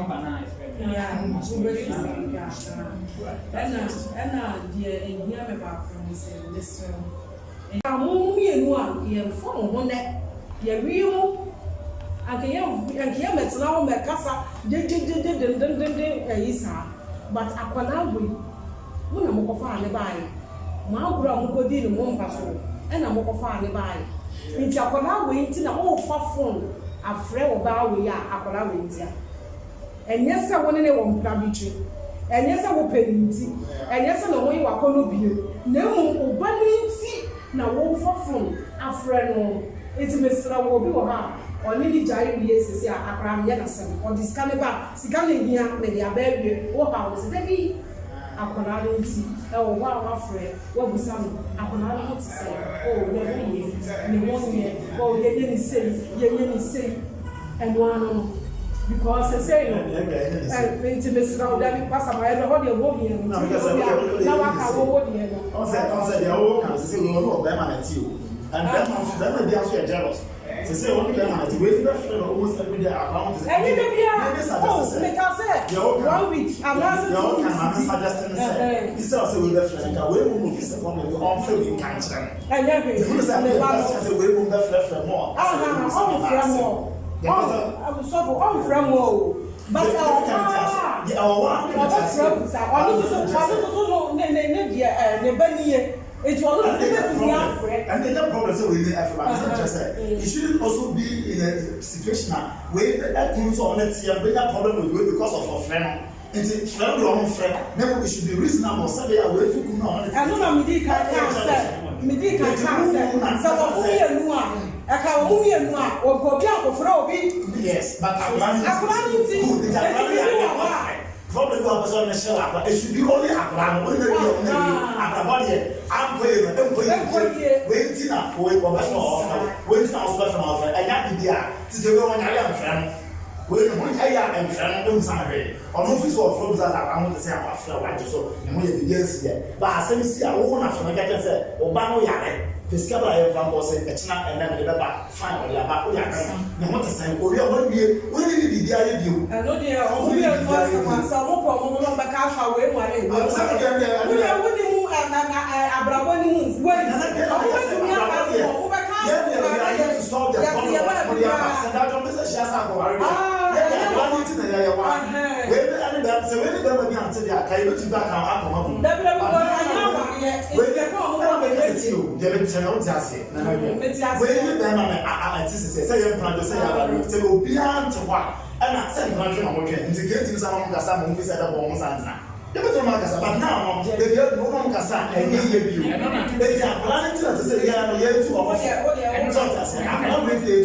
banana. Yeah, and dear, and here about from this. I'm only a one, you're from one that you're real. I can't hear me now, my casa, but I can't wait. When I'm going to find a buy, my brother will be in one person, and I'm going to find a buy. It's a canal waiting a whole far phone. Afraid about we are Akoma India. And yes, I want anyone gravity. And yes, I will pay it. And yes, I know you are going to be. No, but see now, walk for phone. Afraid it's Mr. Wobi or Lily Giant, yes, Akram Yanison, or this caliber, Sicalian here, maybe a baby, or house, baby. Akoma oh, wow, afraid. What was some Akoma to say? Oh, the 1 year, oh, you say, and one because I say, it's a Miss Row that pass my other body of woman. Now I can't walk here. Also, the old comes to know them at you, and them will be actually jealous. To say only them at the way almost every day around. And you like I said, 1 week, I'm not suggesting this also will left and away move is upon the unfailing cancer. I never way move left more. I'm sorry, from more. But it was and then the problem is with the you shouldn't also be in a situation where that comes on let's see a bigger problem with you because of a friend. It's friend your own friend. Then we should be reasonable. So they are away from I know me can't yes, but probably go up on the shell. It should be only a plan. I'm waiting up for a professional waiting out professional and that idea to the one I am friend. When I am friend, don't say, or no fish or fruits that I want to say about flower, so and we begins here. But I say, see, I won't have to get said, Obama Yare. Discover I from was a china and then the back fine or the back. No one to say, oh, you're going to be the you. I know they are only a problem on the cash away. I'm and I said, I'm integrating some of the Casam who said about Monsanta. But now, they don't know Casa and you. They are planning to say, yeah, I'm not with you.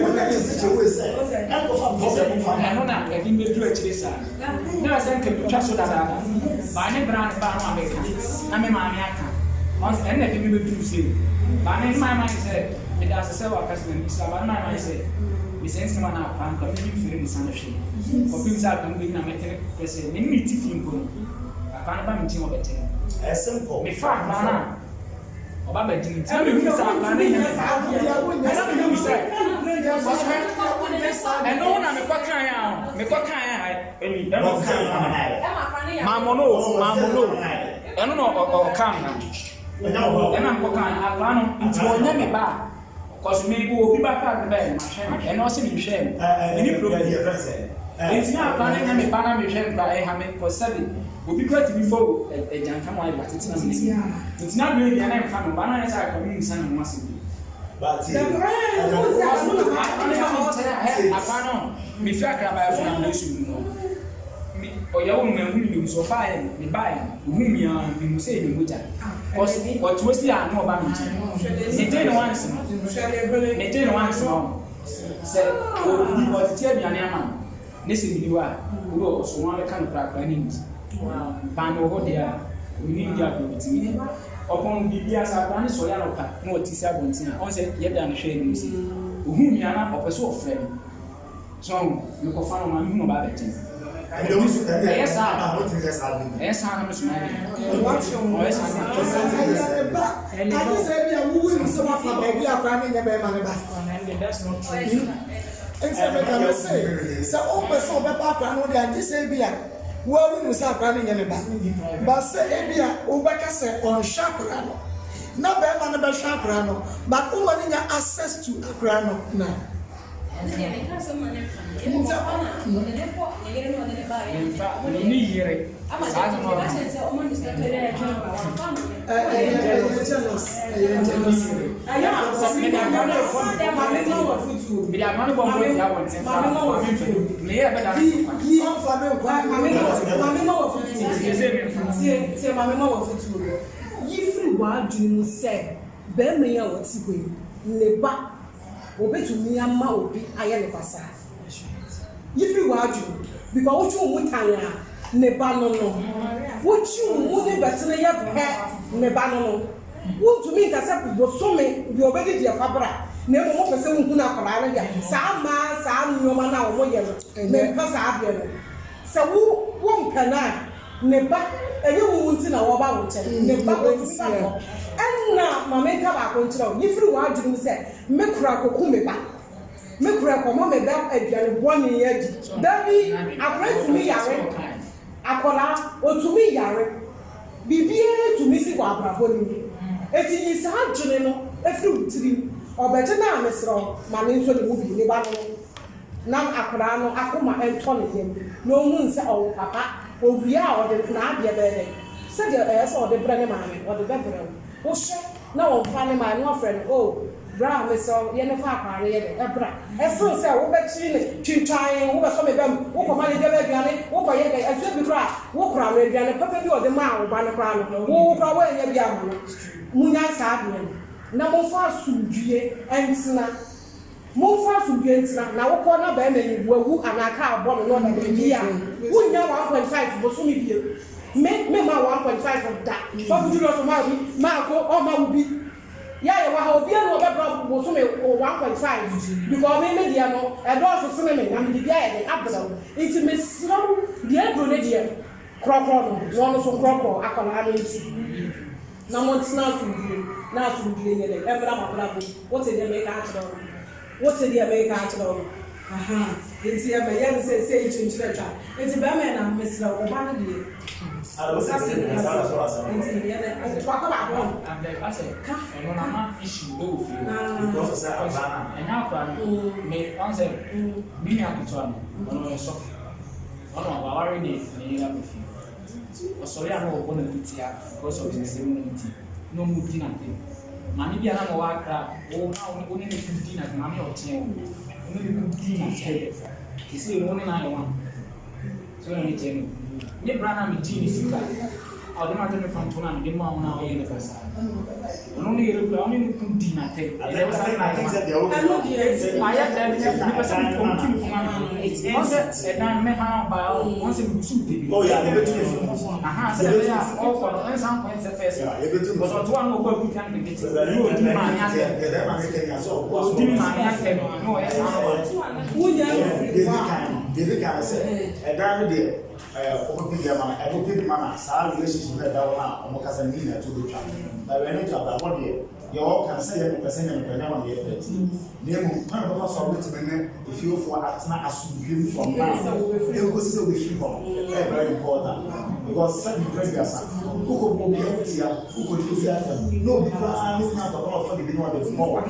What is it you say? I'm not getting the direction. No, I think trust that I never ran about I'm a maniac. Once anything you do see. But in my mind, said, it has a several customers. So my mind said, we send someone out and continue in some shame. For things that can be a meeting, many teaching. I can't buy me of it. As simple. In fact, Mana, Obama didn't tell me who's our planning. I don't know who said. And no one, I'm a quackine. Mamono, I don't know, or come. And I'm going to plan into one name back. Because maybe we'll be back at the bed and also in shame. Any problem here, it's not planning and a banner shame by a hammock for 7. We'll be glad to be for a young family, but it's not really an name from bananas. I can mean some massively. But me fact about foundation. Or your own men so fine, the buy, whom you are, you say, you would what was the know about it? Maintain once, maintain once more. Said, oh, you want to tell me an amount. Listen, you are, who also want to kind of black names. Band over there, we need your ability. Upon the years, I plan so young, no Tissa Bontina, on said, yet than a shame, whom you are not a person of friend. So, you can find my moon about it. Yes, I'm not yes, I'm smiling. What's your voice? And I said, we are moving so much from baby, I'm running a baby, and that's not true. And say, oh, person, Papa, no, this area. Well, we was running in the but say, Abia, Ubaka said, on Shakrano. Not bad man about Shakrano, but woman access to Akrano now. Obetumi ama obi aye ne pasa yifi waju because ochu mu tanya ne ba no ochu mu ne betene ye pe ne ba no wotumi nkasa bosome bi obedi dia fabra na emo mo pese hu na akara na dia saa nyoma na wo ye no ne pasa abia no se wo mpana ne ba enye wo nti na wo ba wo che ne ba otumi ba no enna mameka ba ko nchiro yifiri waju mu se mekura koku me ba mekura ko mo me da aduane boni ye di dabi akra tumi yare akola otumi yare bibie tumi si kwa abrabo ni eti yi sa adwene no efiri utiri obeje na amesro ma me nso de mu bi ne ba no na akra no akoma ento ne yem no hu nse o papa owia o de na abia be de se de so de brane ma me o de be brane wo hwe na wo fa ne ma no friend oh bra me so ye ne fa akware ye de bra eso se wo be chi ne twintwan wo be so me bam wo ko ma ne de ba aduane wo ko ye de eso bi kra wo kra me aduane papa bi o de ma wo ba ne kra no wo kra wo ye bi ama no munya sa ade na mo fa sudue entina mo fa sudue entina na wo ko na ba me ni wawu anaka abo no na bi ya wo nya 1.5 bo so mi bi me ma 1.5 of that so fuju lo so ma ko o ma ubi ya ye wa ha obi no be bra bo so me 1.5 because me dia no e do so so me na me dia ye de abra it me slow dia bro ne dia krokro no no so krokro akola ame nti na mo tina so ndie ne e bra ma bra bo what e dey make achro aha enti ya me ya say chinchira twa enti ba me na mesra oba no die I was asking you, issue because and now, may answer me happy to one soft. One of our with you. Sorry, I know one of the because of the same no mood dinner. Money be another work, now only the 15 at money or 10. Only the 15 at 10. You see, only 91. So let me tell you. Ni brana mi tini sika au dema tene fantuna ni dema ona o yele pesa ono ni yele kwa oni ni kundi na te I think that they all my ni pesa ni konti fuma once e dan me ha ba once mi su te oh yeah they betu aha se be ya all for the some point first yeah they betu because to one go ku kan be te no di ma nya te they ma ke nya so o di ma nya te no e sa they can say e dan de opedia mana opedia mana sa relationship that na omo kasa ni na to do twa but when it about what there you all can say you person and person on the effort name kan ba so what me if you for atna asubim from now they go see we feel very important because some previous who go bo be tia who go do that no because na to for the no the more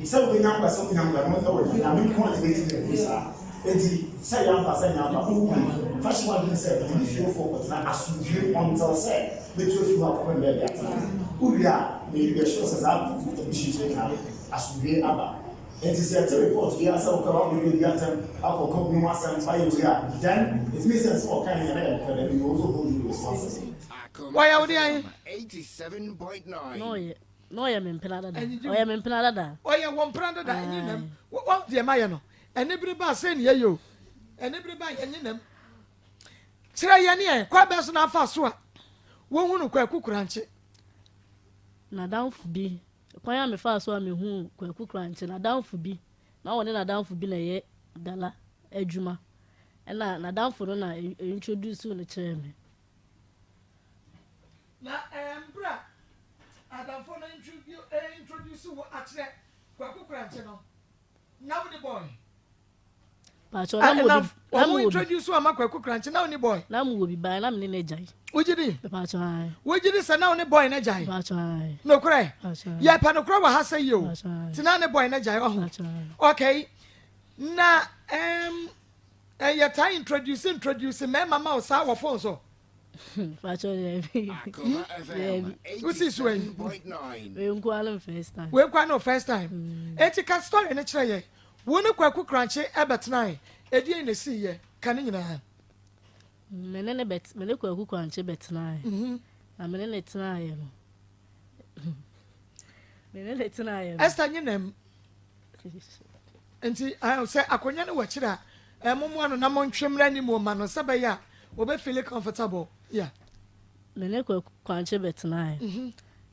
so we number so we number no na me point waiting there enti say yamba fashion one said the feel for na asubim until say the two you have when they at uria me be sure says that the issue can asubim aba enti say the report we answer ko we be at akoko bi wasam by uria then it makes sense for kind of you also hold you responsible why are they 87.9 no ya mempelada da o ya mempelada da o ya won pranda da nyinem what the maye no enebiri ba say ne yo enebiri ba nyinem tira ye ne kwa be so na afa so a wo hu no kwa kukuranche na downfu bi kwa ya me fa so a me hu kwa kukuranche na downfu bi na woni na downfu bi na ye dala adwuma na downfu no na introduce no kire me na bra adamfo na introduce wo akire kwa kukuranche no now the boy pacho na mo introduce wa makwaku crunch na oni boy na mo bi ba na me ne jai wojidi pacho ai wojidi sa na oni boy na jai pacho ai no kure ya pa no kure wa hasa yi o tina ne boy na jai oh okay na ya ta introduce me mama o sa wa phone so pacho ya Akoma FM 87.9. we nkwalo first time we kwa no first time etika story ne kire ye woni kwaku crunch ebetnai edi ne si ye kan nyina mene kwaku crunch betnai na mene ne tnai no mene ne tnai no Esther nyinem enti I say akonya ne wa kire momo ano na montwemra ni mo ma no sebaya obe feel comfortable yeah mene kwaku crunch betnai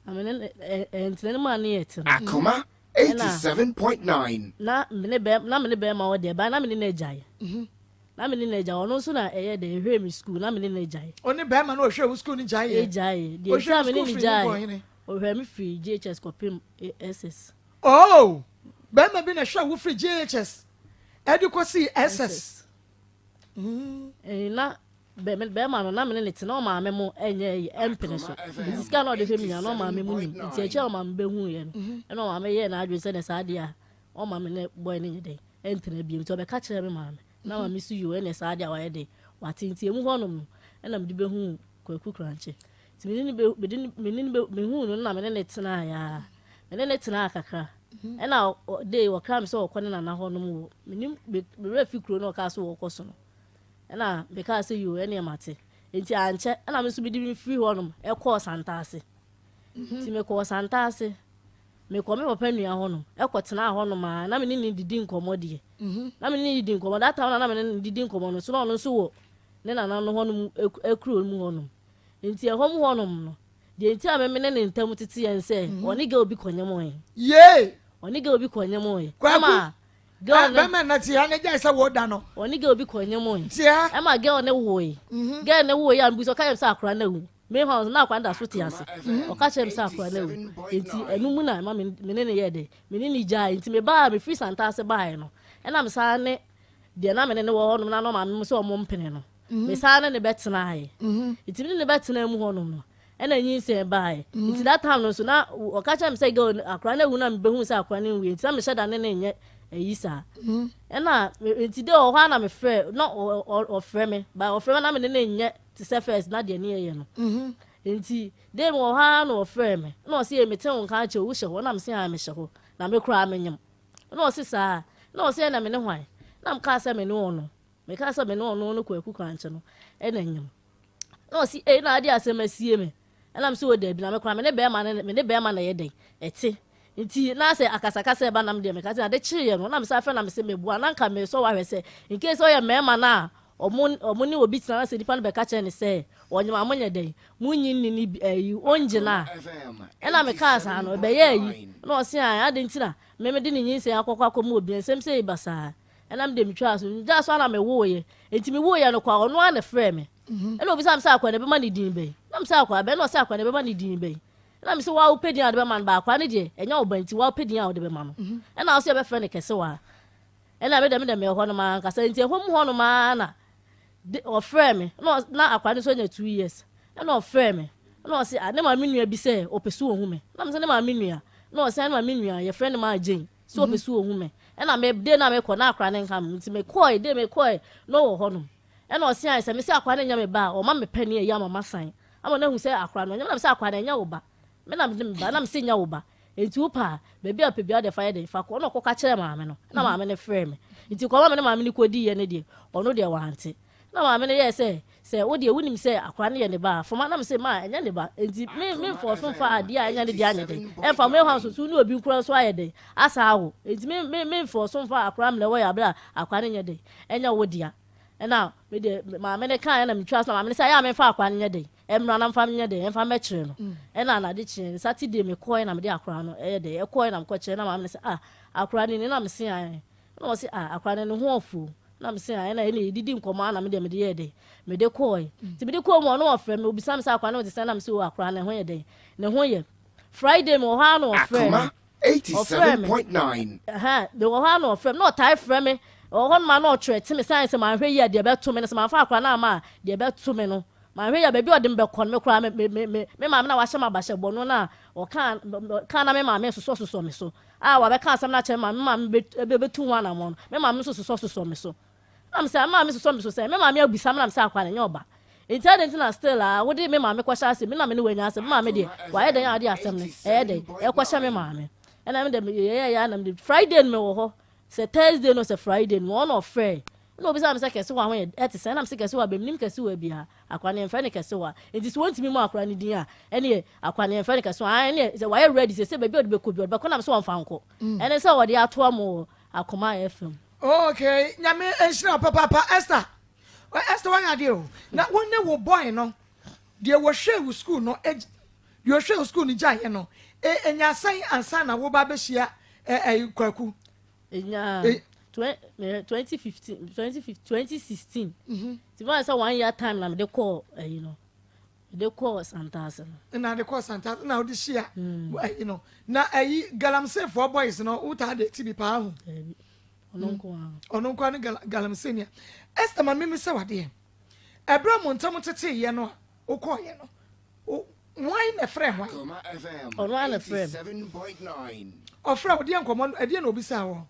amene entene ma ne yet Akoma 87.9. na mene be ma wo de ba na mene na jai na mene na jai ono so na eye de hwe mi school na mene na jai oni be ma na ohwe wo school ni jai ye jai de sa mene ni jai ohwe mi free JHS kopim SS oh be ma bi na hwe wo free JHS edukosi SS na be ma no na mene ne tena o ma me mo enye empene so diska na de hwe mi na o ma me mu nim ti eche o ma me hu ye no na o ma me ye na adwe se ne sa de a o ma me ne boy ne nyede entena bi to be ka kire me ma me na ma me su you ne sa de a wa ye de watinti emu ho no na me de be hu kwaku crunch ti me hu no na me ne tena ya me ne tena kakra na de wo kram so ko ne na ho no mu me refi kro no ka so wo ko so no na because you any mate enti anche na me so bi di free honum e ko santase ti me ko santase me ko me papa nua honum e ko tena honum na me ni didi nkomo de na me ni didi nkomo that time na me ni didi nkomo no so no so wo ne na no honum ekuro mu honum enti e hom honum no de enti a me ne ntam tete yen se oni ga obi konyem yen ye oni ga obi konyem yen ama girl me na ti ane jai sa wo da no oni ga obi konyem yen ti ha ama girl ne wo yi girl ne wo yi an bi so ka yem sa akra na wu me ho na akwa nda so ti ase o ka chem sa akra na wu enti enu mu na ma me ne ye de me ni jai enti me ba me free santa ase ba no e na me sa ne de na me ne wo ho no na no ma me so o mo mpene no me sa ne betena hai enti me ne betena mu ho no ena nyi se bae enti that time no so na o ka chem say go akra na wu na me behu say akra na wu enti na me sheda ne nye eyisa ena enti de o ha na me frɛ no o frɛ me ba o frɛ na me ne nye ti se first na de ne ye no enti de mo ha na o frɛ me na o se me te won ka che wo hye ho na me se ha me hye ho na me kura me nyem na o se sa na o se na me ne hwan na me ka se me ne ono me ka se me ne ono no kwaku kranche no ena nyem na o se na ade asem asie me ena me se o da bi na me kura me ne be ma na ye den ete nti na se akasakasa ba nam de me ka se ade chire no na me sa fe na me se me bua na nka me so wa hwe se in case o ye mema na omo ni obi tina se dipa no be ka che ne se onyema amonye den munyi ni ayi onje na ena me ka sa no be ye ayi na o se an ade ntina me de ni nyin se akokwa komo obi ensem se ibasa ena me de me twa so ja so na me wo ye enti me wo ye no kwa ono na frɛ me ena obi sa me sa akwa ne be ma ni din be na me sa akwa be na o sa akwa ne be ma ni din be na me se wa opedin ade be man ba akwa ne de enya obanti wa opedin ade be ma no ena o se be frɛ ne kese wa ena me de me ho no ma nka sa nti hom ho no ma na o frɛ me na akwa ne so nya 2 years ena o frɛ me na o se ane ma menua bi se o pesu ohu me na me se ne ma menua na o se ane ma menua ye frɛ ne ma agyen so o pesu ohu me ena me de na me kɔ na akwa ne nka me nti me koi de me koi no wo ho no ena o se an se me se akwa ne nya me ba o ma me pani ya mama san ama na hu se akwa no nya me se akwa ne nya wo ba me na me ba na me se nya wo ba enti upa bebi apebia de fire de fa ko no ko ka kire maame no na maame ne frɛ me enti ko maame ne maame ne kodi ye ne de ono de wante na maame ne ye se wo de wunim se akwa ne ye ne ba foma na me se ma enya ne ba enti me for so fa ade a enya ne de anya de e fa me house so ni obi nkura so aye de asa awo enti me for so fa akwa me le wo ya bra akwa ne nye de enya wo dia na me de maame ne kan na me twa so maame ne se ya me fa akwa ne nye de emra na mfa nye de emfa me kire no ena na de kire Saturday me koi na me de akwa no de e koi na me ko kire na maame ne se akwa ne na me se an na o se akwa ne ho ofu na me se an na ene didi nkoma na me de ye de me de koi ti me de ko mo no ofre me obi sam se akwa na o de se na me se o akwa ne ho ye de ne ho ye Friday me o ha no ofre Akoma 87.9 me o ha no ofre no tai frɛ me hon ma no threat me science ma hwe ya de be to me no ma fa akra na ma de be to me no ma hwe ya be bi odem be kon me kra me ma na wa hye ma ba hye bo no na o kan na me ma me so me so wa be kan asam na che ma be tu ho na mo me ma me so me so am say ma me so say me ma me abusam na me say akwa na nyoba intelligent na still wo de me ma me kwasha ase me na me ne wanya ase me ma me de wa ye den ade asem ne de kwasha me ma me na me de ya na me Friday me wo ho say Thursday no say Friday no one of fair no be say am say kese wa ho e te say na me say kese wa be nim kese wa bia akwa ne mfa ne kese wa it is want me mo akwa ne din a ene akwa ne mfa ne kese wa ene say wa ye ready say be be ko bi ko na me so won fa nko ene say wo de ato am Akoma FM. Okay, nyame enhira papa Esther. Esther wan ade o. Na wonne wo boy no. De wo hwe wo school no de wo hwe wo school ni jaye no. Enya san ansa na wo ba be hia kwaku. Enya 2016. Ti ba say 1 year time na me de call you know. They call Santas. Na de call Santas na wo de hia you know. Na galamse for boys no uta de ti bi pa ho. Ononko an galamsenia. Esther ma me se wade. Ebra mo ntam tete ye no okoye no. Why na frɛ hwan? Akoma FM. Ono na frɛ. 7.9. Ofra wo de nkomo e de na obisa wo.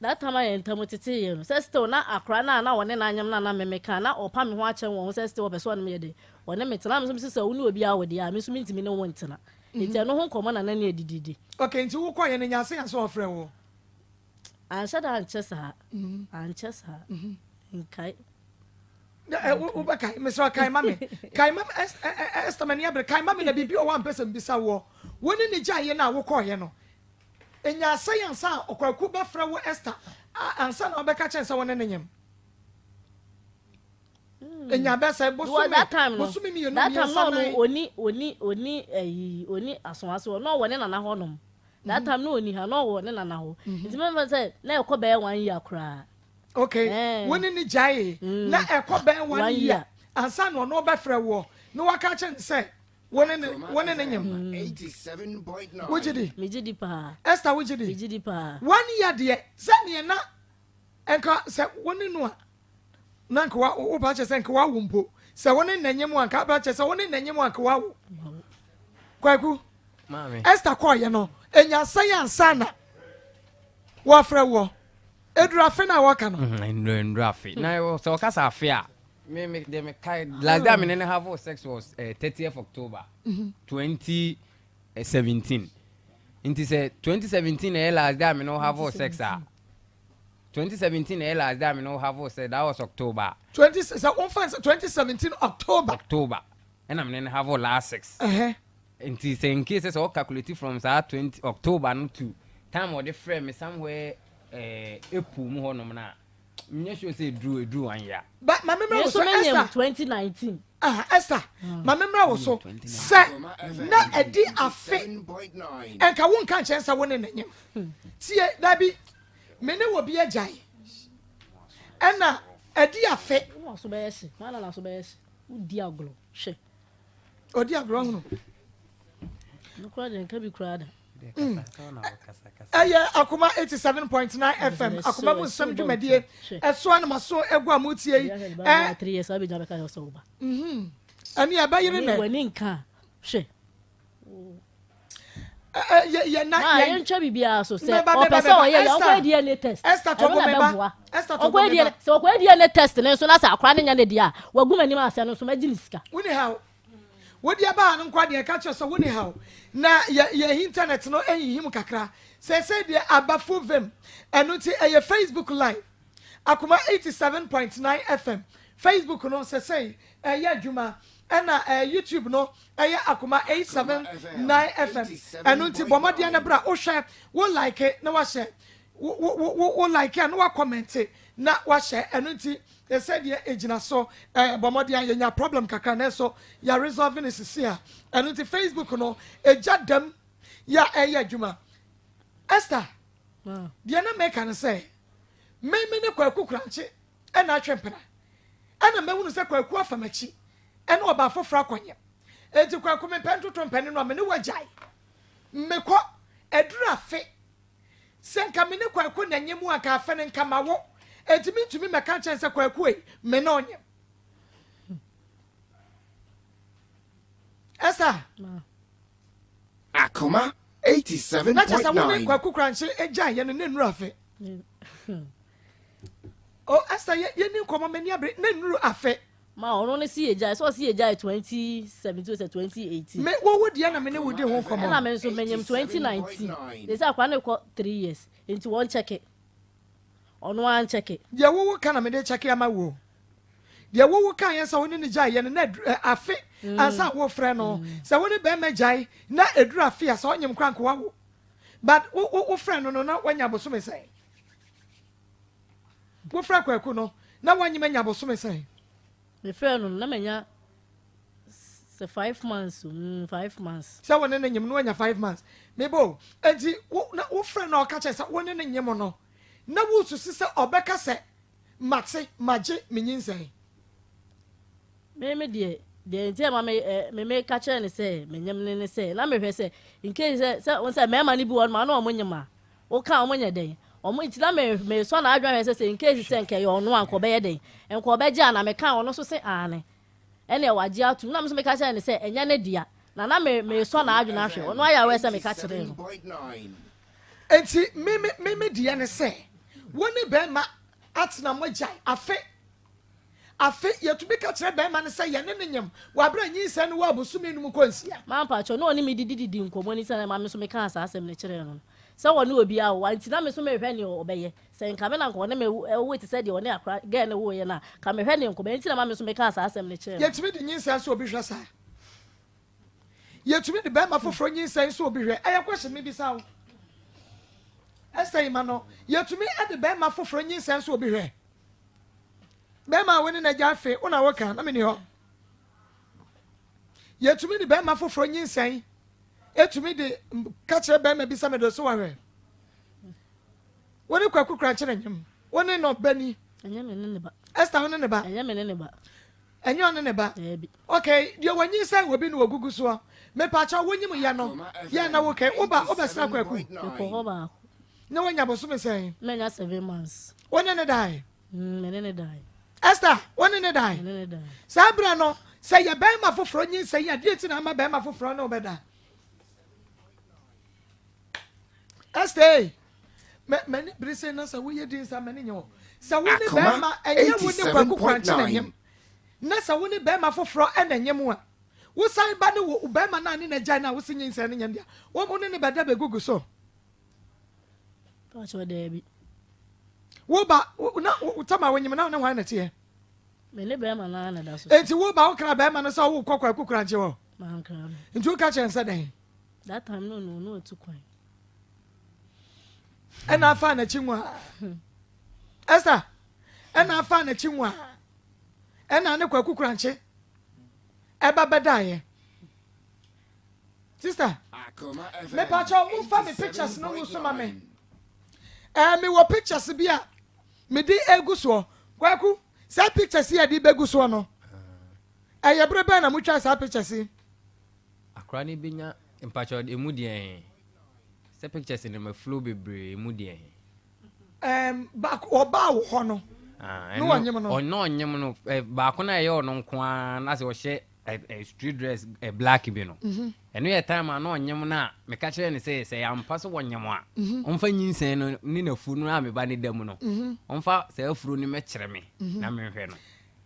That time I ntam tete ye no. Say still na akra na wone na anyam na me ka na opa me ho a kyen won say still person me de. Wone me tena me so say wonu obi a wo de a me so mintimi ne won tena. Nti no ho nkomo na na edididi. Okay, nti wo koye ne nyase anso ofra wo. Ansha da anchesa. Anchesa. Nkai. Kai Mr. Kai mami. Kai mami Esther mani abre kai mami na bibi o wan person bisa wo. Woni ni jaye na wo koye no. Enya science a okwaku be fra wo Esther. Ansa na obeka chen sa woni nenyem. Enya be say bosumi mi that time no oni asonase no woni na honom. That time no oni ha no woni na ho. Nti me say na ekobe 1 year kra. Okay. Woni ni jaye na ekobe 1 year. Ansa no no be fra wo. No waka chen say woni nenyem 87.9. Wujidi. Mejidi pa. Esther wujidi. Mejidi pa. 1 year de say ne na enka say woni no a nanka wo ba che say nka wa wumpo say woni nanyem anka ba che say woni nanyem anka wa wo kwaku mami Esther koye no enya say ansana wo fra wo edura fe na wo ka no ndura fe na so ka sa fe a me kai last time me have sex was 30th October 2017 inti say 2017 last time me no have sex 2017 last time no have said that was October 2017 October and I'm then have last 6 and say in case all calculated from 20 October no to time or the frame me somewhere epu mu ho nom na me sure say drew 1 year but my memory was so Esther 2019 Esther my memory was so say na edi afe enka won kan chen sa won nenyem tie da bi mene wo bi agyae ena edi afe wo so be yesi mala na so be yesi udi aglo hwe odi aglo hunu no kra den ka bi kra da Akoma 87.9 FM Akoma bu nsam dwumadie eso na maso egu amutie yi 3 years abi jabe ka so ba ani abayire ne wani nka hwe ye na ye ncha bibia so se o pese o ye o kwa DNA test Esther to bomeba Esther to bomeba so kwa DNA test ne so na sa akwa ne nya ne dia wagu mani ma ase no so magini sika woni how wodi aba no nkwa de ka che so woni how na ye internet no ehihim kakra se de abafo vem eno ti ye Facebook live Akoma 87.9 FM Facebook no se ye adwuma ena YouTube no Akoma 879 FM eno ti bomode na bra wo hwe wo like na wa share wo like na wa comment na wa share eno ti they said ye ejina so bomode anya problem kakra na so ya resolving is here eno ti Facebook no ejadam ya adwuma Esther dia na make an say me ne kwaku kranche ena atwempena ena mehunu se kwaku afamachi ena oba fofra kwanye enti kwaku me pentoto mpene no me ne wajai mekọ edura fe senka me ne kwaku na nyemu aka afa ne nkama wo etimi tumi meka chen se kwaku e me na onyem esa Akoma na chesa wo ne 87.9. kwaku kranche eja ye ne nuru afe o esa ye ni komo mani abre ne nuru afe ma ono ne si eja so si eja 2017 to 2018 me wo dia na me ne wodi ho komo na me so menyem 2019 they say akwa ne ko 3 years into one check it ono one check it dia wo kana me de check ama wo dia wo kan ye sa woni ne jai ye na afe ansa wo frɛ no sa woni be me jai na eduru afe asa onyem kranko wo but wo frɛ no na wanya bosome sai wo frɛ kwaku no na wanyem anya bosome sai me frɛ no na menya 5 months 5 months sa woni ne nyem no wanya 5 months me bo enti wo frɛ no ka che sa woni ne nyem no na wo susu se obeka se mate maje menyinsai me de ntia ma me ka kire ne se menyem ne se na me hwɛ se in case se won se me ma ne bi won ma na omonyema wo ka omonye den omo itila me so na adwan hwɛ se in case se nke ye ono anko be ye den enko be gya na me ka ono so se ane ene waje atum na me so me ka kire ne se enya ne dia na me so na adwan ahwɛ ono aya we se me ka kire no 7.9. enti me dia ne se woni be ma atena mogya afe yetumi ka kire be ma ne se ye ne nyem wa bra nyi se ne wa bosumi num konsia ma pa cho no ni me didi nkomo ni se na ma me so me ka asasem ne kire no se woni obi a wa nti na me so me hwɛ ne obeye se nka me na nko ne me wo ti se de woni akra ga ne wo ye na ka me hwɛ ne nkomo nti na ma me so me ka asasem ne kire yetumi de nyi se so obi hwɛ sa yetumi de be ma foforo nyi se so obi hwɛ aya kwahye me bi sa wo esai ma no yetumi ade be ma foforo nyi se so obi hwɛ be ma woni na gya afe una wo kan na me ni ho yetumi de be ma foforo nyi se etumi de ka kire be ma bi sa me do so wa hwɛ woni kwaku kra kire nyem woni no bani enya me ne ba esta woni ne ba enya me ne ba enyo ne ba ebi okay dio wanyi se obi no ogugu so me pa cha wonyim ya no ya na wo kai oba sra kwaku ko ho ba na wanya boso me say menya 7 months woni ne dai me ne dai Esther woni ne dai me ne dai sabra no say ya be ma foforo nyi say ya dieti na ma be ma foforo na obeda Esther me ni brise na sa wo ye din sa me ni nyo sa woni be ma enye woni kwaku kwanche na nyem na sa woni be ma foforo e na nyem a wo sai ba ne wo be ma na ni na jai na wo sinyin sa ne nyem dia wo mo ne beda be gugu so pa cho de bi wo ba na utama wonyim na na wan na tie me ne be ma na da so enti wo ba wo kra be ma no sa wo kwakwa kukura nche wo ma nkra me enti wo ka chen sa den that time no tu kwan ena afa na chinwa Esther ena afa na chinwa ena ne kwakukura nche eba bedaye sister Akoma FM me pa cho mo fa me pictures no so ma me me wo pictures bia me di eguso kwaku sa pictures ya di beguso no eye brebe na mutwa sa pictures akra ni benya mpacho emu de se pictures ni ma flow bebre emu de back oba wo ho no no wanyem no ono nyem no ba ko na ye ono nko na se wo hye street dress black bi no eno ye time na onyem na me ka kire ne se ya mpa so wonyem a onfa nyinsen no ni na fu no a me ba ne dam no onfa se afuru ni me kire me na me hwe no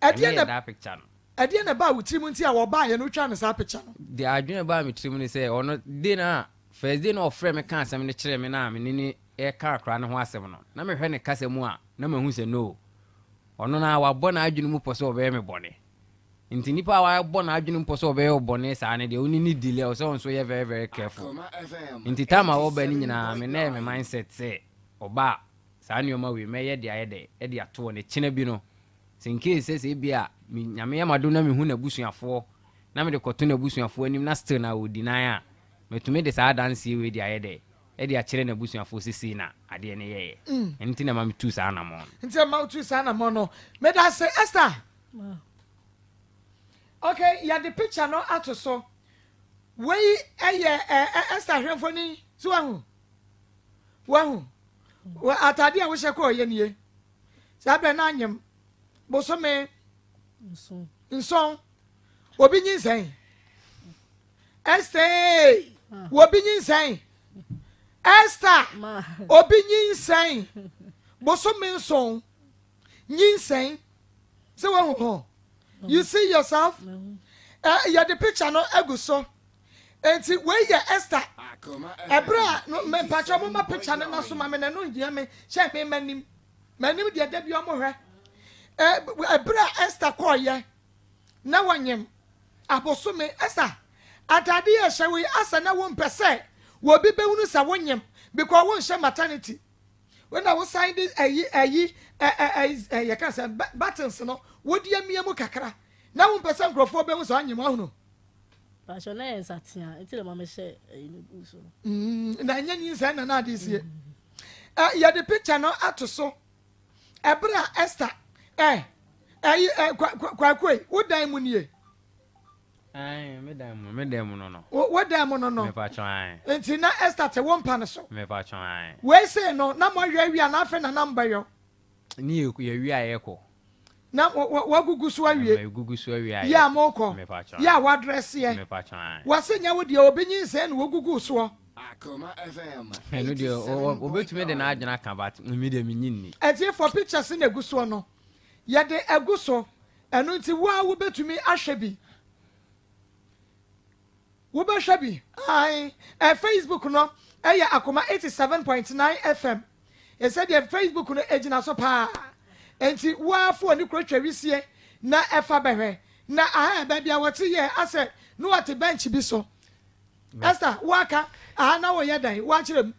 adie na da picture no adie na ba wo tirim nti a wo ba ye no twa ne sa picture no de adwene ba me tirim ni se ono de na first day na ofre me kan asem ne kire me na me ni e ka akra ne ho asem no na me hwe ne kasa mu a na me hu se no ono na wa bo na adwene mu poso obe me bone nti nipa wa bo na adwene mu poso obe ye bone sa ne de oni ni delay o so nso ye very very careful Akoma FM nti tama wo ba ni nyina me na me mindset se oba sa ne o ma we me ye de ayede e de ato ne kina bi no sinke se bia mi nyame ya mado na me hu na busuafo na me de koto na busuafo anim na still na odinan a metumi de sa dance we de ayede e de akire na busuafo sisi na ade ne ye nti na ma me tu sa na mo nti ma tu sa na mo no me da say Esther okay ya the picture no ato so we Esther hwefo ni so wahu Wa atade a wo hye ko ye nie. Sa be na anyem. Bosome nson. Obi nyinsɛn. Esther. Obi nyinsɛn. Esther. Obi nyinsɛn. Bosome nson. Nyinsɛn. Se wo ho. You see yourself? You the picture no eguso. Enti we ye Esther. Ebra no me pacha mo ma picture na so ma me na no ngia me hye me manim. Manim de da bi o mo hwe. Ebra Esther koye. Na wanyem. Abosome Esther. Atade ye hye we asa na wo mpese. Wo bi behunu sa wonyem because won hye maternity. When I was signed this you can say buttons no. Wo di amia mu kakra. Na wo mpese nkrofo behunu sa anyem ahunu. Passion na ensatia until mama share inu so. Na nya nyinsa na na adisi. Ya the picture no atoso. Ebra Esther kwakwe wo dan mu nie. Me dan mu no. Wo dan mu no. Me pa chwan. Enti na Esther te wo mpa ne so. Me pa chwan. We say no na mo hwe wi na afa na number yo. Ni ye wi ayeko. Na wagugu so awie. Gugu so awie ayeko. Ya moko. Me pa chwan. Ya wa dress ye. Me pa chwan. Wasenya wo de obinyin se na wagugu so. Akoma FM. Eno de obetumi de na adwena ka bat me de menyinni. Eti for pictures na egu so no. Ye de egu so. Eno nti wo betumi ahwe bi. Wo be hwe bi. Ai, Facebook no eya Akoma 87.9 FM. E said the Facebook no ejina so pa. Enti wo afo ni kro twawisie na efa behwe. Na aha ba bia wote ye ase no wote bench bi so. Esther waka na wo yedan wa kirem.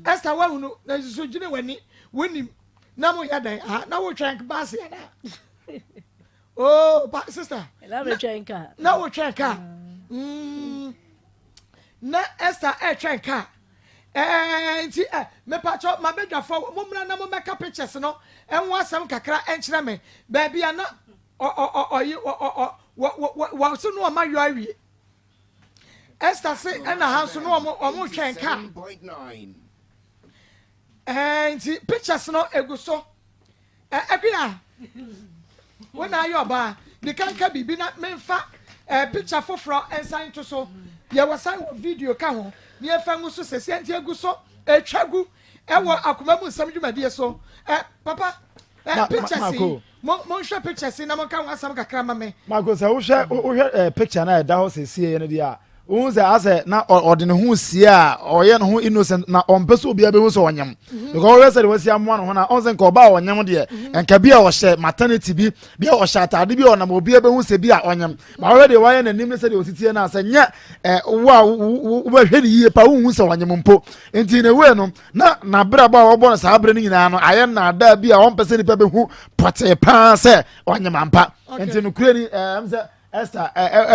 Esther wa hunu na so gine wani woni na mo yedan na wo twank bass ya da. Oh, sister. Na me twanka. Na wo twanka. Na Esther twanka. Nti me pacho ma bedwafo mo mra na mo make pictures no enwo asem kakra enkyere me ba bia na wa so no ma yo awie. Esther say na ha so no omo twanka. 7.9. Nti pictures no eguso. Akua. When are you ba? The kanka bibi na memfa picture foforo ensan to so. Ye wasan video ka ho. Ni efa nguso sese anti eguso etwagu ewo Akoma mu nsam dwumade so. Papa pictures mo hwe pictures na mo ka ho asam kakra ma me. Mako say wo hwe picture na e da ho sese ye no dia. Who say ase na ordine hu sie a oye no hu innocent na ompeso obi abehu so wonyam because we say we see amoa no ho na onse nka oba wonyam de enka bia wo hye maternity bi bia wo hye atade bi ona obi abehu se bi a wonyam ma we de waye na nim se de otitie na ase nya wo ba hwe ni yie pa wo hu se wonyam mpo enti na we no na bra ba wo bo na sa bra ni nyina no aye na da bi a ompese ni pa behu pote pa se wonyam ampa enti no kure ni am se Esther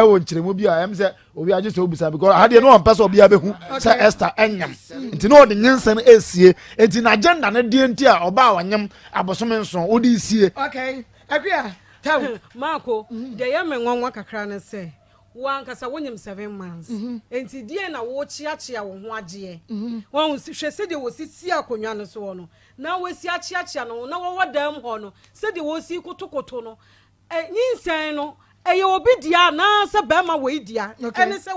wo nkyeremu bi a em se obi age so obusa because hade no on person obi abehu se Esther enyam nti no de nyensen esie enti na agenda na de enti a oba wanyam abosome nso odi sie. Okay akua taw Marco de ye me nwanwa kakra na se wan kasa wonyam 7 months enti die na wo chiachia wo ho agye wan hwese de wo sisi akonwa no so no na wo si achiachia no na wo wadam ho no se de wo si kotokoto no nyinsen no eye obi dia na se be ma we dia ene se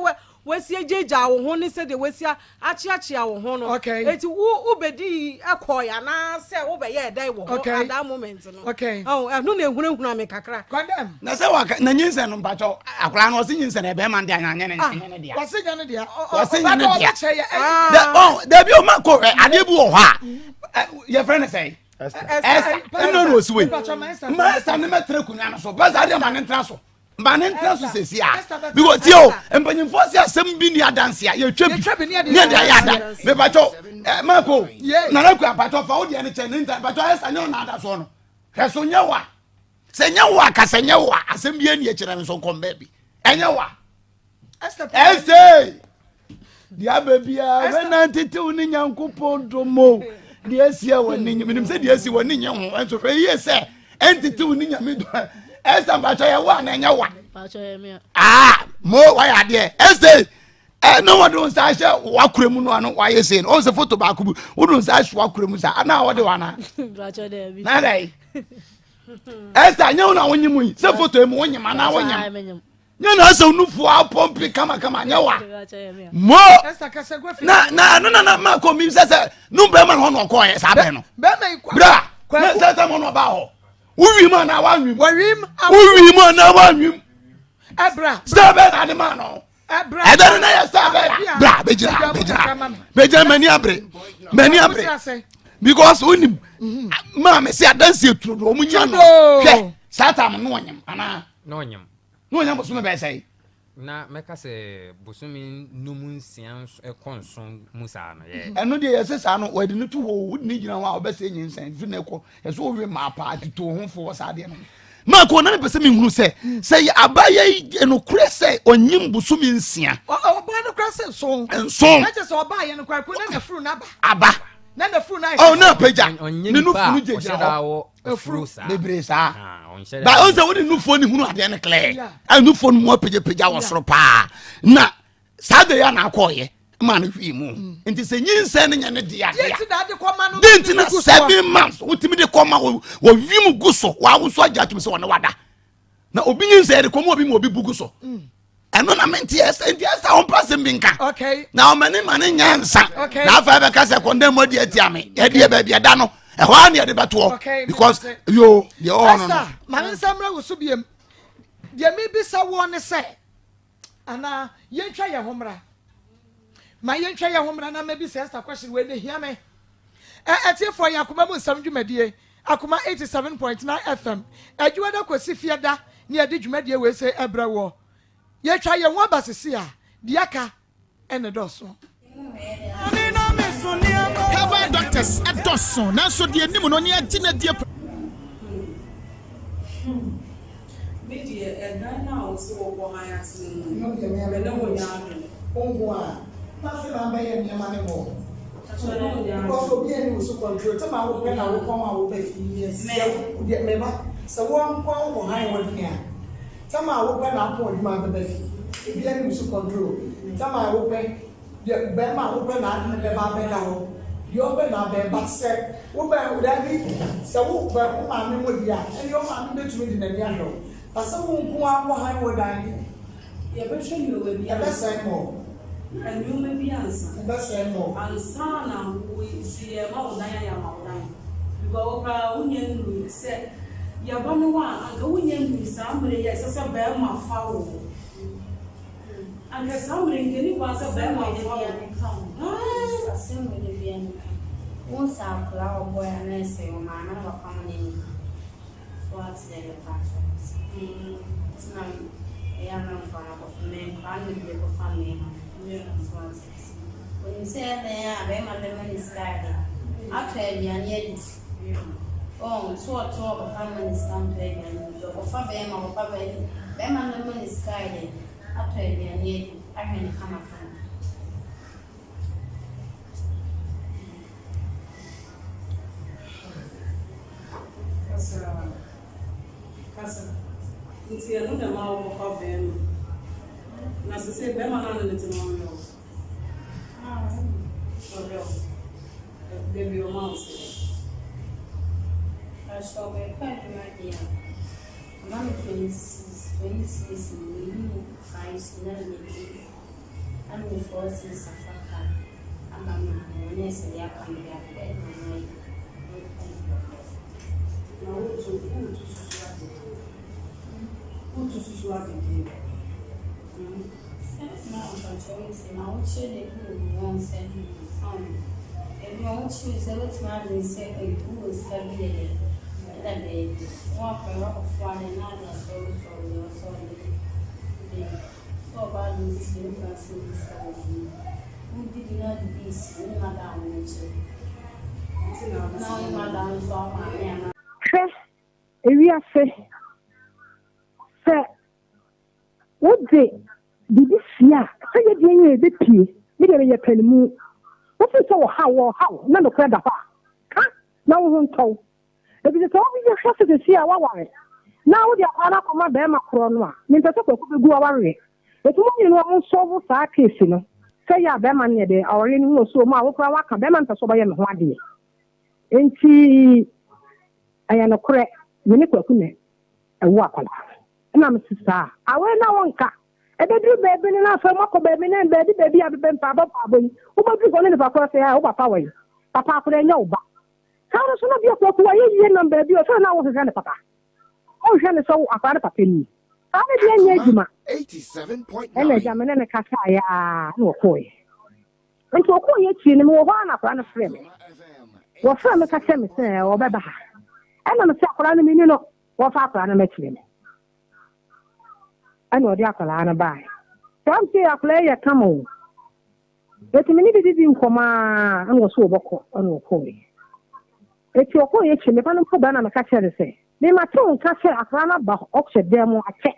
we si ejeja wo ho ne se de we si achiachia wo ho no eti wo bedi ekoya na se wo be ye dai wo ho at that moment no oh no na ehunahuna me kakra condemn na se waka na nyinsen no mpacho akra no se nyinsen e be ma ndia anya ne dia wase nya ne dia da bi o mako ade bu wo ha your friend say Esther no so we ma sta ne metre kunwa no so ba za de ma ne ntra so Manen so sesi a because yo empanyimfo si asem bi ni adanse a ye twa bi ni da ya da me pacho mako na na kwa pacho fa odi ene chen nta pacho esa ne na ada so no hweso nyewa se nyewa ka se nyewa asem bi eni e kire nso komba bi enyewa ese dia babia we na ntete ni nyankopon domo dia sia wani minim se dia si wani nyen ho enso hwe ye se entete ni nyame do Esa bacho ye wa na nya wa. Bacho ye me. Mo wa ya de. no one don't say wakremu no ano why say on the photo back who don't say wakremu sa na what the one na dai Esther nyawo na wonyi mu say photo emu wonyi ma na wonyi nya na so nufu a pompi kama nyawa mo na ma ko mi say no be man ho no ko ye sa be no bra na say mo no ba ho uwi ma na wa nwim uwi ma na wa nwim ebra stop na de man no I don't know your stuff. Bra, Beja, many abre. Because when him, Mamma say, I don't see it through Romuno. Satam, no one, Anna, no one was my best say. Na make us a Busumi Numun Sians a conson Musana. And no dear says, I know where the new two would need you know our best in Saint Vineco as over my party to home for Sadian. Marco, none of who say abaye and cresse or nim busumi nsia. Oh, by the crescent song and song. Let us all buy and cry a fruit number. Abba, none of fruit. Oh, no, Peja, on you a fruit, the bresa. But also, what a new phone who had any clay. A new phone more Peja was so pa. Na Saturday, I call ye. Man, we move. And it's a new sending and a dear. Didn't in 7 months. What to me the comma will you gusso while we saw judgments on the water. Now, opinions said the comma will be buguso. And when I meant yes, and yes, I'm passing binka. Okay. Now, many answer. Okay. Now, if I have a casa condemn what dear Tiami, dear baby, I don't know. And why near the battle? Okay. Because you, your honor. Man, Samra will be a. There may be someone to say. And you try your homra. My young child, woman, and maybe says a question when they hear me. At your for Akoma, some Jumedia, Akoma 87.9 FM. At you had a Cosifia near the Jumedia will say Ebra war. Ye try your one basia, Diaka, and a dosso. Have doctors at Dawson, now so dear Nimonia dinner dear. Media, and now so my accident. No, nothing about any money more. Because we are so control. Some are when I will come out with yes. Get member. So one pound or high one here. Some are open up on my baby. If you are so control. Some are open. The Bema open up and the Babel. You open up there, but said, open would I be so but mammy would be and your mammy between the yellow. But someone who are behind would I. Yeah, but you will be a best more. And you may be answer. That's more. And son, we see a mouth dying. You go over Union said, you're one and the Union with somebody, yes, as a bear my foul. And there's somebody getting was a bear my foul. Once our flower boy and I say, oh, my never come in. What's the passions? It's not a young man, family. When you say there, my lemon is guided. Actually, and yet, oh, so a talk of family is campaign and your family or family. Bema lemon is guided. Actually, and yet, I can come upon. Cousin, it's the other mouth of them. Na se se bema na ne tino yo. Baby o mouse. I saw be quite my dear. Mama 26 million size na me. And the forces of Africa. And mama when say ya come be at my night. Now who to swap it. Now, I'm sure won't send you some. If you want to choose a little man, they say, who is studying that day? Walk a rock of one another, so so about this, you can see this. Who did not be seen, Madame Mitchell? Now, Madame saw my name. We are say, what day? Did you see? I said, you are the tea. You are a penny. What is so how? None of the now won't tell. If it is all you have to see our wife. Now the Akoma Bema Corona, means that I could go away. But you know, I'm so far case, you know. say ya be man ne de awre ni mo so ma wo kura waka be man so ba ye me ho ade enti aya no kure me ne kwaku ne ewo akwala na me sisa awe na wonka ebedru bebe ni na fa mako bebe ne bebe ya bebe mpa ba pa boyi wo ba bi ko ne fa ko se ya wo papa we papa akure nya uba kawo so na bi ko wa ye na bebe o so na wo se ne papa o hwe ne so akwara papa ni ane bi anya eduma 87.9 ene jamene ne kasa ya no koye nti okoye chi ne mo ho na kwa na frame wo frame ka che me se o beba ha ena me se akora no mi ni no wo fa akora na me chire me ana odi akora na bai tam se akora ye kamo eti me ni di nkoma an wo so oboko ana okoye eti okoye chi me pa no po ba na me ka che se me ma tun ka che akora na ba okche demo ache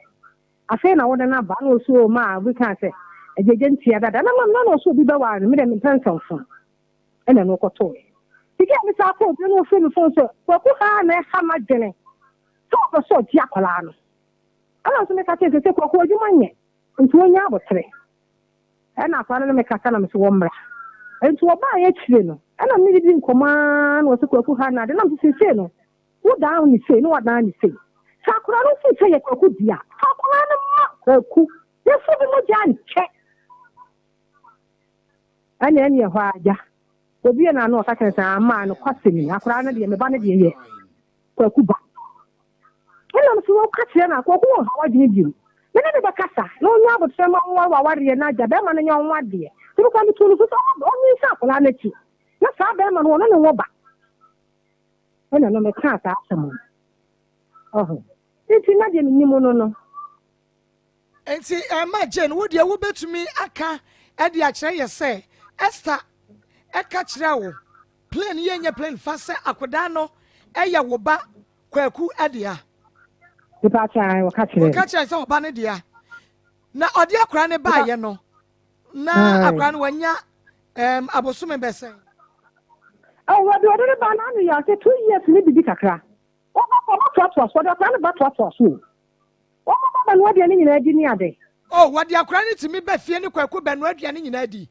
afi na woda na ba no so ma we kan say ejeje ntia dada na mam na no so bi ba wa me dem pension fun ena no ko to tike mi sa ko bi no so mi fun so ko ku ha na ha ma gene so ti akola no ala so me ka te se ko oju manye ntu onya abotre ena kwa na me ka na me so wo mra ntu oba ye chire no ena mi di nkoma no so ko ku ha na de na me se no wo da ni se no wa da ni se sakura no si se ye ko ku dia sakura no ma ku ye so bi mo jan che ani ho aja obi na no ka kensa ma no kwasemi akura no de me ba no de ye ko ku ba ela so wo ka che na ko ku ha wa de biru me ne be kasa no nya bo tre ma wa wa re na ja be ma no nya nwa de ti ko mi tunu so o ni sa akura na chi na sa be ma no no wo ba ela no me ka ta asemo oh enti na de ni mo no enti ma Jane wo de wo betumi aka e de a kire ye se Esther eka kire wo plane ye nya plane fa se akoda no eya wo ba kwaku adea di pa cha wo ka kire se wo ba ne dia na odi akora ne ba ye no na akora no wanya abosume besen oh wo de ba na no ya se 2 years ni bibi kakra o ba to so da plan ba to so o ba no de ni nyina di ni ade oh wo de akora ne timi ba fie ne kwaku ba no adua ne nyina di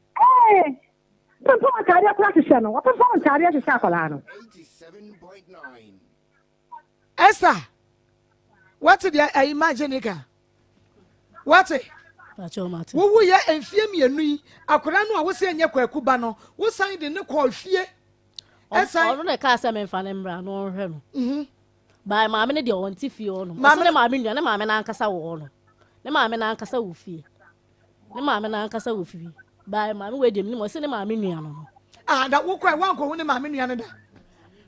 Papa career practice no. What papa career to sakola no. 87.9 Esther, what did I imagine ka? What? Wo ye enfie mienu yi akora no a wo se nya kwaku ba no wo san de ne kwa fie Esther no ka se me fa ne mra no hwe no ba maame ne de won ti fie no maame ne maame nua ne maame na ankasa wo no ne maame na ankasa wo fie ne maame na ankasa wo fie ba maame we de mo se ne maame nua no da wo kwa wan ko wo ne maame nua no da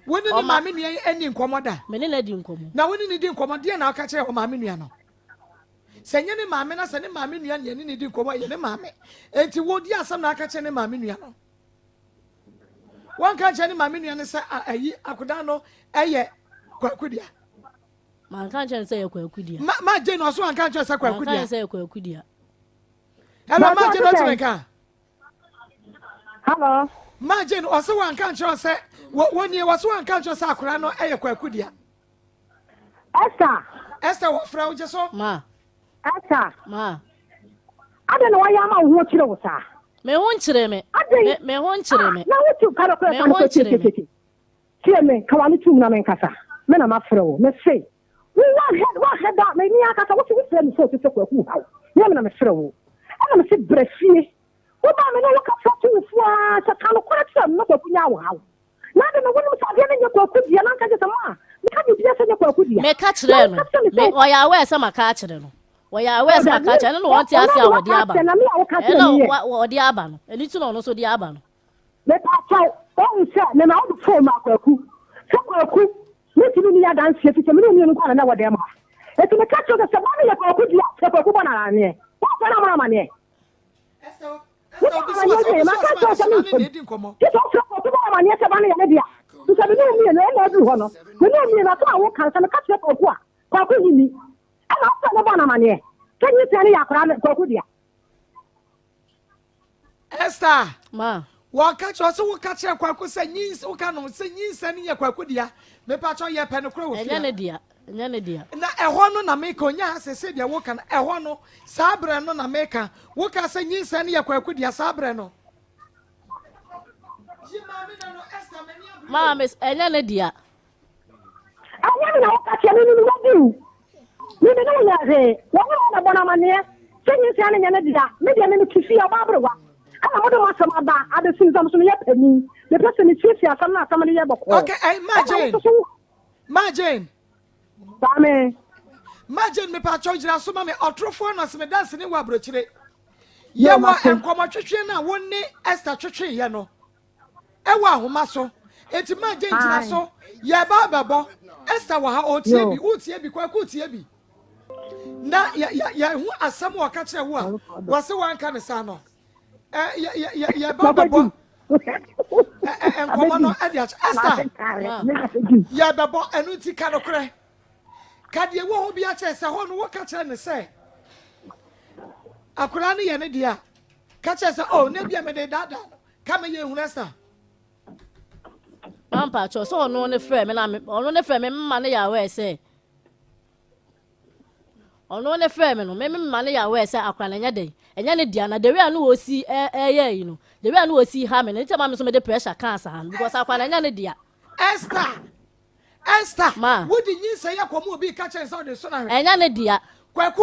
wo ne maame nua eni nkomo da me ne na di nkomo na wo ne di nkomo de na aka kire wo maame nua no senye ne maame na se ne maame nua ne ne di nkomo ye ne maame enti wo di asam na aka kire ne maame nua no wan ka kire ne maame nua ne se ayi akoda no eye kwakudia man kan kire se ye kwakudia ma je no so wan ka kire se kwakudia kan se ye kwakudia hello ma je no twenka hello ma je no so wan ka kire se woni wo so wan ka kire se akora no eye kwakudia Esther wo fra wo je so ma Esther ma ade no wa ya ma wo kire wo sa me ho nkire me me ho nkire me na wo tu karo karo ko tie me ka wa ni tu na me nkasa me na ma fra wo me sei wa head that me ni akasa wo ti wo fra me so ti se kwaku ha wo me na me fra wo ana me se brefie wo ba me no wo ka fa tu fu a sa ka no kora tsa no kwaku nya wo ha na de me wo no sa de nya kwaku dia na ka je sama me ka bi dia se nya kwaku dia me ka kire no me o ya we se ma ka kire no wo ya we se ma ka kire no won ti ase a wo di aba no wo di aba no eni tu no so di aba no me pa cha o nse me na wo fo ma kwaku kwaku me ti ni ya dan se fi me ni ni kwa na wo de ma e ti me ka cho se ba me ya kwaku dia kwaku ba na ne wo fa na ma ne Esther bi so ma ka cho se me di nkomo ti so kwaku ba ma ne se ba ne ya ne dia tu se me ni na e na du ho no me ni na ka wo kan se me ka cho kwaku a kwaku ni ana fa na ba na ma ne kan yi tani ya kwa kwaku dia Esther ma wo ka cho so wo ka kire kwaku se nyin wo ka no se nyin se ni ya kwaku dia me pa cho ye pe no kro wo enya ne dia nyane dia na ɛhɔ no na meka onya asese dia wo kan ɛhɔ no sabre no na meka wo ka sɛ nyinsa ne yakwaku dia sabre no ma miss nyane dia awon na wo ka che ni wodi ni no nya ze wo na bona mane se nyinsa ne nyane dia me dia me tufi ababrewa ana mo do masama ba ade sinzam so ye pani the person is tufi asam na asam ne ye boko okay imagine Dame. Imagine me pa chojira so ma me otrofo na se me dance ne wa brochire. Ye wa enkomo twetwe na wonni Esther twetwe ye no. E wa ahoma so. Enti imagine jira so ye ba babo Esther wa ha otie bi, utie bi kwa kutie bi. Na ya hu asam wa ka kire wo a. Wo se wan ka ne sa no. Ye ba babo. Enkomo no e dia Esther. Ye babo enu ti ka no kure. Kadie wo ho bia che se ho no wo ka kire ne se akura ne ye ne dia ka che se oh ne bia me de dada ka me ye huna sa pampa cho so no ne frɛ me na me ono ne frɛ me mma ne ya we se ono ne frɛ me no me mma ne ya we se akura ne nya de enya ne dia na de we anu wo si ye yi no de we anu wo si ha me ne ntia ma me so me de pressure cancer han because akura ne nya ne dia Esther ma wodi nyi se ya komo obi ka che se o de so na enya ne dia kwaku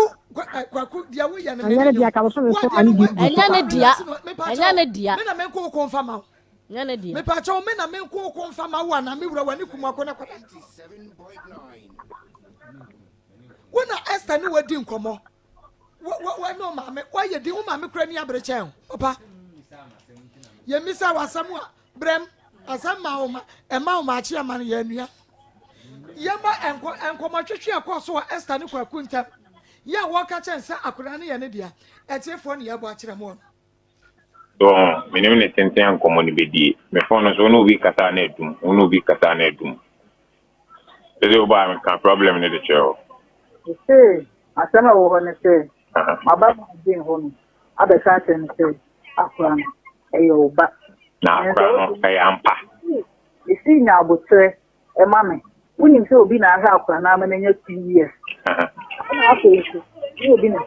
dia wo ya na Anya dia ka so so ani bi. enya ne dia me na me ko konfa ma enya ne dia me pa cho me na me ko konfa ma wa na me wura wani kuma ko na kwata 87.9. wona Esther ni wadi nkomo wa no ma me wa ye di wo ma me kura ni abre chen opa ye misa wasam a brem asam ma o ma e ma o ma chi ama ya nua ye ma enkomo twetwe akoso Esther ni kwaku ntam ya wo ka chen se akura ne ye ne dia etiefo ne ya bo akire mo so minim ne tenten komo ni bedie me phone so no bi kata na edum no bi kata na edum eze oba me kan problem ne de cheo asema wo ho ne se maba ma din ho no abeka chen se akura eyo ba na akura no e ampa isi nya abotre e mame unim se obi na aha akura na amene nya 2 years na afọ ni obi na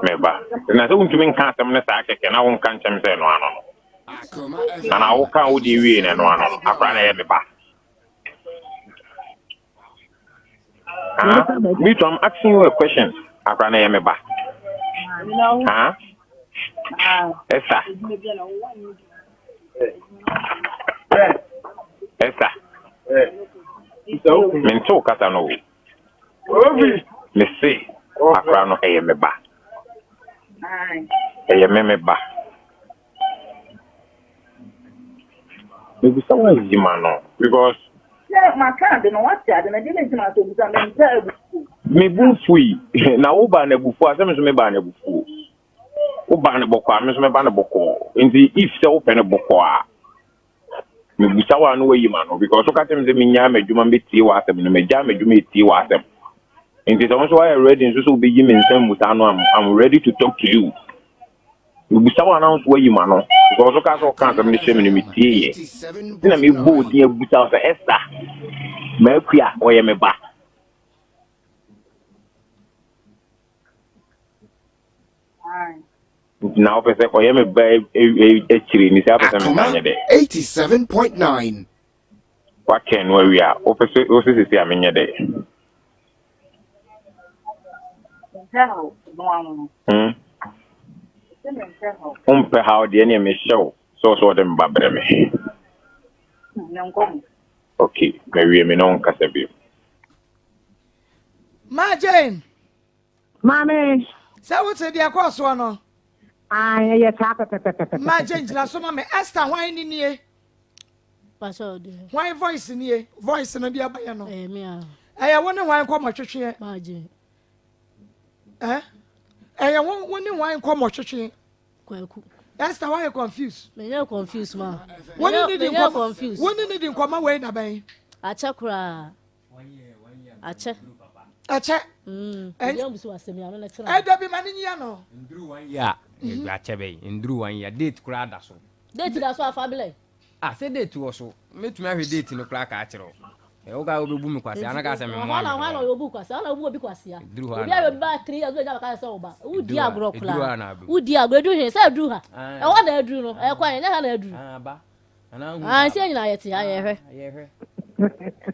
meba na so untumi nka asem ne saa keke na wo nka nchem se no ano no Akoma na wo ka wo di wie ne no ano akura na ye meba me too, I'm asking you a question akura na ye meba Esther Minto kata no Obi me say akura no eye meba eye meba maybe someone is no because my card no what ya na dile tima to busa me nta me bufui na wo ba na bufu asem so me ba na bufu wo ba na boko a me so me ba na boko nti if se wo pe na boko a me busa wa no we no because so ka tem se me nya madwuma me tie wa asem no me ja madwuma tie wa asem nti so so I ready so be yi me nsem muta no I'm ready to talk to you me busa wa na so we no because so ka so kan se me sheme me tie ye na me bo di busa so Esther ma akua wo ye me ba now person ko ye me ba e chiri ni sa person me tanya de 87.9. wa ken wa wi a o se se amenye de umpe how de ne me show so dem ba bre me okay me wi me no nkasa bi Ma Jane Mame. say what say dia kwa so no Ye ta pepepepe. Ma Jane jina so ma me Esther hwan ni nie pastor de hwan voice nie voice no dia ba ye no me a aya woni hwan kwa twetwe ma je aya woni hwan kwa twetwe kwaku Esther why you confused me ya confuse ma woni ni me confuse woni ni di nkoma we da ban ache kura ache ya musu asemi ano na tira da bi mani nya no nduru 1 year e ache be nduru 1 year date kura da so date da so afabile say date was so. Me to me date no crack actually. Oga obi bu mi kwasi anaka se me mo wana wana obu kwasi ana obu obi kwasi ya obi ayo ba 3 years oja ka se oba udi agro kula udi agro edu he se edu ha e wona edu no e kwa nya ha na edu ba ana se nyina yeti ha ye hwe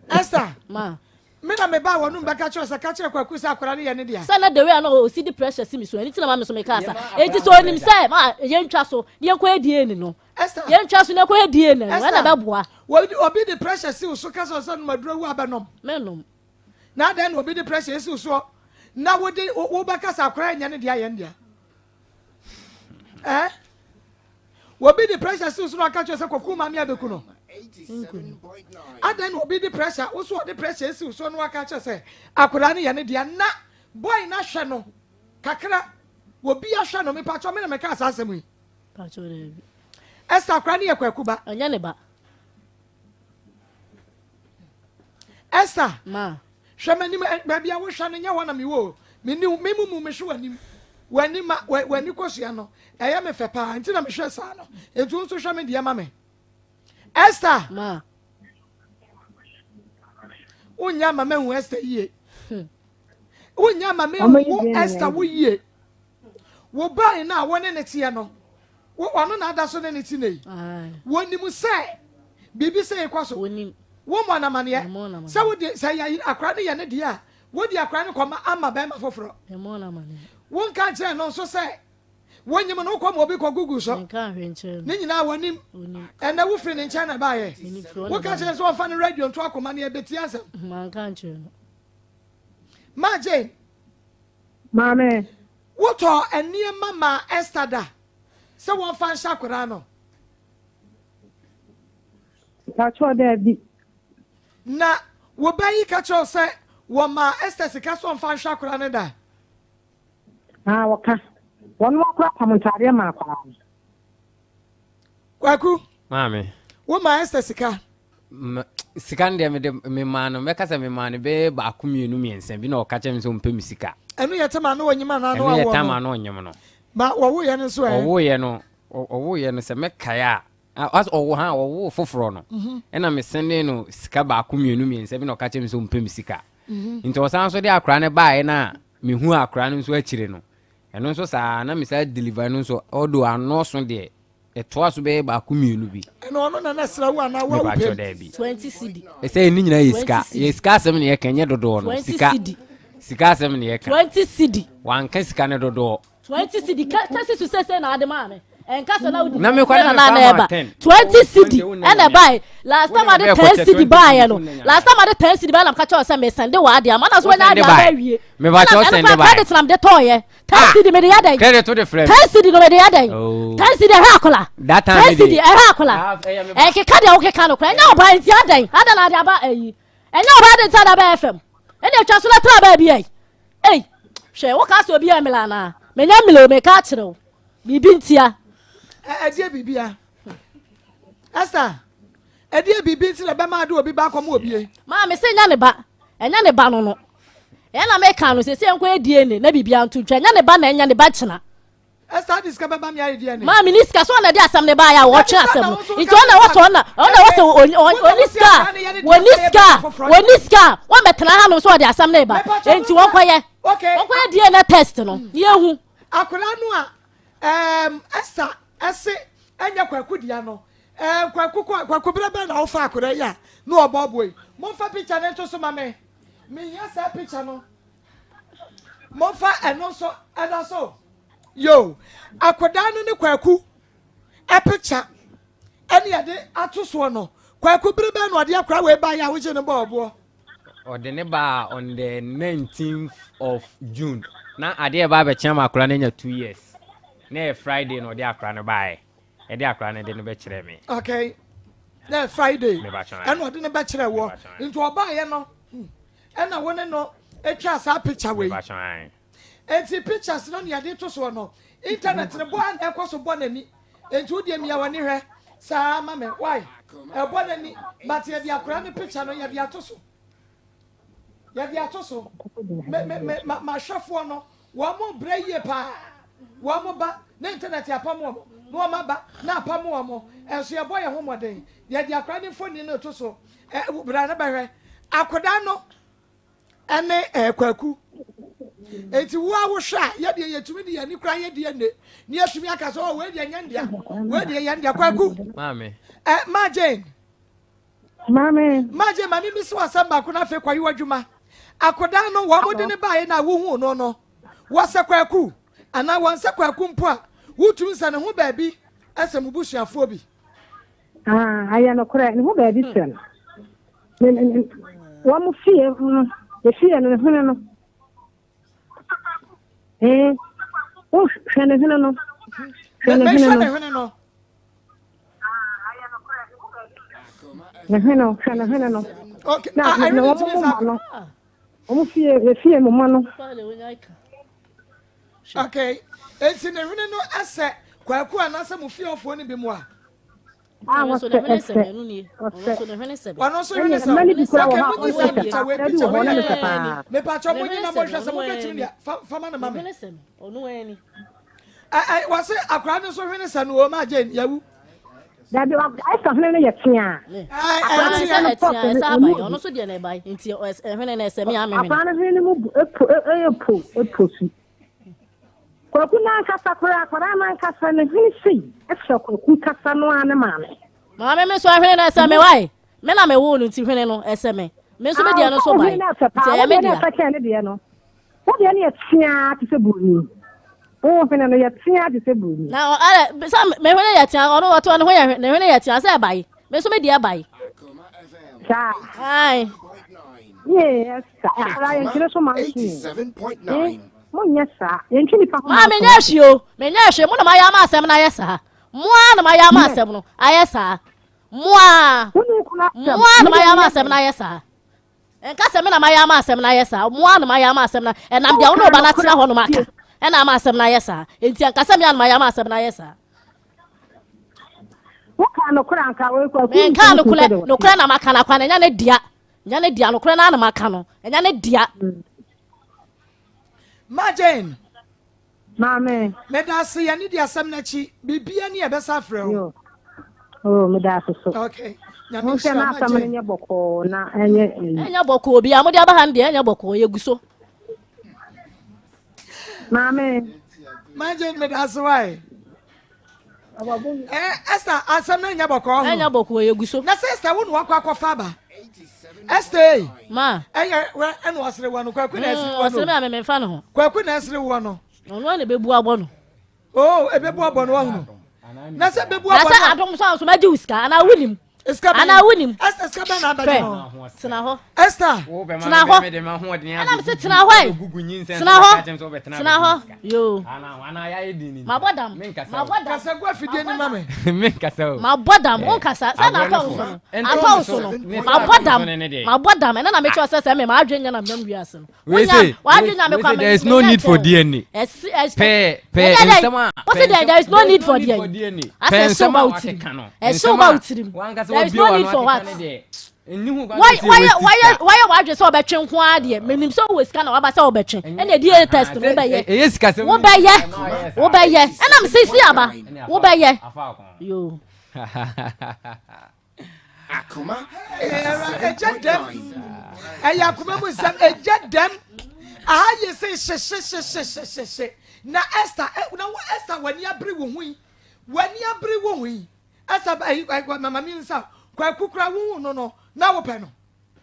Esther ma me na me ba wonu mba ka cho se ka che kwaku se akora ne ye ne dia se na the way na o see the pressure si mi so anything na ma me so me ka sa enti so onim se ma ye ntwa so ye kwa edie ni no Esther ye ntwa so ne kwa edie ni na ba boa obi the pressure si so ka so no maduro wu abanom menom na then obi the pressure si so na wo ba ka sa akora nya ne dia ye ndia obi the pressure si so no ka cho se kwaku ma me abeku no 87.9. Adan obi the pressure also the pressure si so no aka che say akura ne ye ne dia na boy na hwe no kakra obi ahwe no me pa cho me na me ka asasem yi pa cho de Esther akura ne ye kwaku ba anya ne ba Esther ma hwe mani ba bia wo hwe no nya wona me wo me ni me mu me hwe wani ma wani kosua no eye me fe pa nti na me hwe sa no etu nso hwe me dia ma me Esther ma unya mama hu Esther yie unya mama hu Esther wo yie wo ba na woni ne tie no wo ono na ada so ne ti nei woni mu se bibi se ikwaso woni wo mo na mane se wo de se ya akra ne ye ne dia wo di akra ne koma ama ba ma foforo mo na mane wo nka je no so se wonyim no koma obi ko gugu so nka hwe nche ne nyina wonim ena wo firi ne nche na ba ye wo ka je so fa ne radio nto akoma ne ebeti asem ma nka nche no ma Jane Mame. What are a near Mama Esther da? So one fan shakurano. That's what they be. Na, wo bayi kacho say, Wama Esther Sikaso fan shakurano da. Ah, waka. One more crap, I'm tired of my farm. Kwaku, Mami. Wama Esther Sika. Sikande me mano meka se me mano be ba akumienu miense bi na o kache me so mpe misika Enu yetama no wanyima na no awo enu yetama no onyem no ba wo ye no so owo ye no se meka ya as owo ha owo foforo no ena me sende no sika ba akumienu miense bi na o kache me so mpe misika nti o san so de akra ne ba ye na me hu akra no so akire no eno so sa na me sa deliver no so odo ano so de eto aso be ba akumienu bi no no na sra wa na wa pe 20 cedi say ni nyina yeska asem ne yekenye dodo no sika asem ne yeka 20 cedi wan ka sika ne dodo 20 cedi ka si se na ade ma me enka so na udi na me kwa na eba 20 cedi ene buy last time ade 10 cedi buy no last time ade 10 cedi buy na ka cho se me sende wa ade ma na so na ade ba wie me ba cho sende buy credit na me de toye 10 cedi me de yada credit to the friend 10 cedi no me de yada 10 cedi ha akola that time 10 cedi ha akola ke ka de o ke ka no kra nya o ba nti adan ada na ade aba ayi enya o ba de nti ada ba fm ene twa so la tra ba bi ai ei hwe wo ka so bi amela na me nya mele o me ka kire o bibi ntia edie bibia Esther edie bibi nti na be ma de obi ba kom obi ma me se nya ne ba enya ne ba no no e na me ka no se enko edie ne na bibia ntu twa nya ne ba na enya ne ba kina Esther dis ka be ba mi edie ne ma me ni ska so na de asam ne ba ya wo twa asam nti ona wo oni ska wo metena ha no so de asam ne ba enti wo koye wo koye die na test no ye hu akura no a Esther ese enya kwaku dia no kwaku brebe na ofa akura ya no oboboy mo fa picture ne to so ma me ya sa picture no mo fa eno so eda so yo akoda no ne kwaku e picture ene ya de atoso no kwaku brebe na ode akura we ba ya wo je ne bobo ode ne ba on the 19th of June na ade ba be chiam akura na nya 2 years na Friday no ode akura no bae e de akura na de no be kire me okay na Friday ene ode ne be kire wo nti oba ye no ena woni no etwa sa picture we enti pictures no ne ade to so no internet ne bo an ekoso bo nani enti odi emi ya woni hwe sa ma me why e bo nani but ye de akura ne picture no ye de atoso ma shafo no wo mo bra ye pa wo mo ba na internet apamu no amaba na apamu mo enso ye boy ho moden ye dia akra ne phone no to so bra na behwe akoda no ene kwaku enti wo awhwa ye de yetumi de ye ni kra ye de ne ni atumi aka so we de nyandia we de yandia kwaku mame Mame mami mi so asamba ko na fe kwayi wadwuma akoda no wo mode ne bae na wo hu no no wo se kwaku ana won se kwaku mpo a wutu nsa ne ho baabi asem busuafo bi aya no kora ne ho baabi sen wo mu fie fie no hene no o hene no hene no no. Okay. Fie mo no. Okay. Enti ne hwene no ase kwaku anasa mu fie ofo ni bi mu a. Wo so de hwene sebe no ni. So de hwene sebe. Wano so hwene sebe. Mani bi kura wo ha. Me pa cho mo ni na mo hwese mo betimi dia. Fama na mama. Hwene sebe. Onu eni. Ai wase akra no so hwene sebe no o ma Jane yawu. Dabi I saw hwene no ye tia. Esa bai. Onu so de na bai. Nti hwene na ese me ameme. Apa na hwene mu epo si. Kwaku na kasa kura kwara na kasa ne hwene sei. Efsha kwaku kasa no ane mame. Mame me so hwene na ese me wai. Me na me wo no nti hwene no ese me. Me so me dia no so bai. Nti ya me dia. Wo dia ne ye tia ti se buru. Oh, hwene no ye tia ti se buru. Na ala sa me hwene ye tia ono wato no hwene ne hwene ye tia se bai. Me so me dia bai. Ja. Ai. Yes, ala ye kire so ma. 87.9. Munya sa, yentwi pa. Ma me nya hwio, me nya hwe mo na ma ya ma asem na yesa. Moa na ma ya ma asem no, ayesa. Moa na ma ya ma asem na yesa. Enka se me na ma ya ma asem na yesa. Moa na ma ya ma asem na enam dia wo no ba na tira ho no maka. Ena ma asem na yesa. Enti enka se me na ma ya ma asem na yesa. Wo ka no kura nka we kwa ku. Enka no kura na maka na kwa na nya ne dia. Nya ne dia no kura na maka no. Nya ne dia. Jane. Mame. Me da se ya ni dia sam na chi. Bibia ni e be sa frɛ o. Oh, me da so. Okay. Mo se na sam nya boko na enye. Enya boko obi a mo dia ba han dia enya boko ye guso. Mame. Jane me da so why? Esther asam na nya boko ho. Enya boko ye guso. Na sister wo no akwa fa ba. Esther. Ma. Eno asere wo no kwaku na asere wo no. Asere me ameme fa no ho. Kwaku na asere wo no. Ono na bebu abo no. Oh, ebebu abo no ho. Na se bebu abo no. Na se adom so ma di uska ana winim. Ana winim. Esther ska ba na ba no. Tena ho. Esther. Tena ho. Ana me se tena ho. Tena ho. Tena ho. Yo. Ana ya edini. Mabodam. Kasa gwa fidie ni mame. Men kasa o. Mabodam on kasa. Sa na ka so. Ata so no. Mabodam. Na me cho se me ma adwenya na me wiase no. We say. There is no need for DNA. There is no need for DNA. I say so about it. So about it. There is no need for what? Why you so betwe nko ade menim so we scan na wa ba say obetwe e na die test no be ye wo be ye e na me sisi aba wo be ye yo Akoma. Akoma mu sam ejedem aye say she na Esther na wo Esther wani abri wo hui Esther mama mi nsa kwa kukura wo no na wo pe no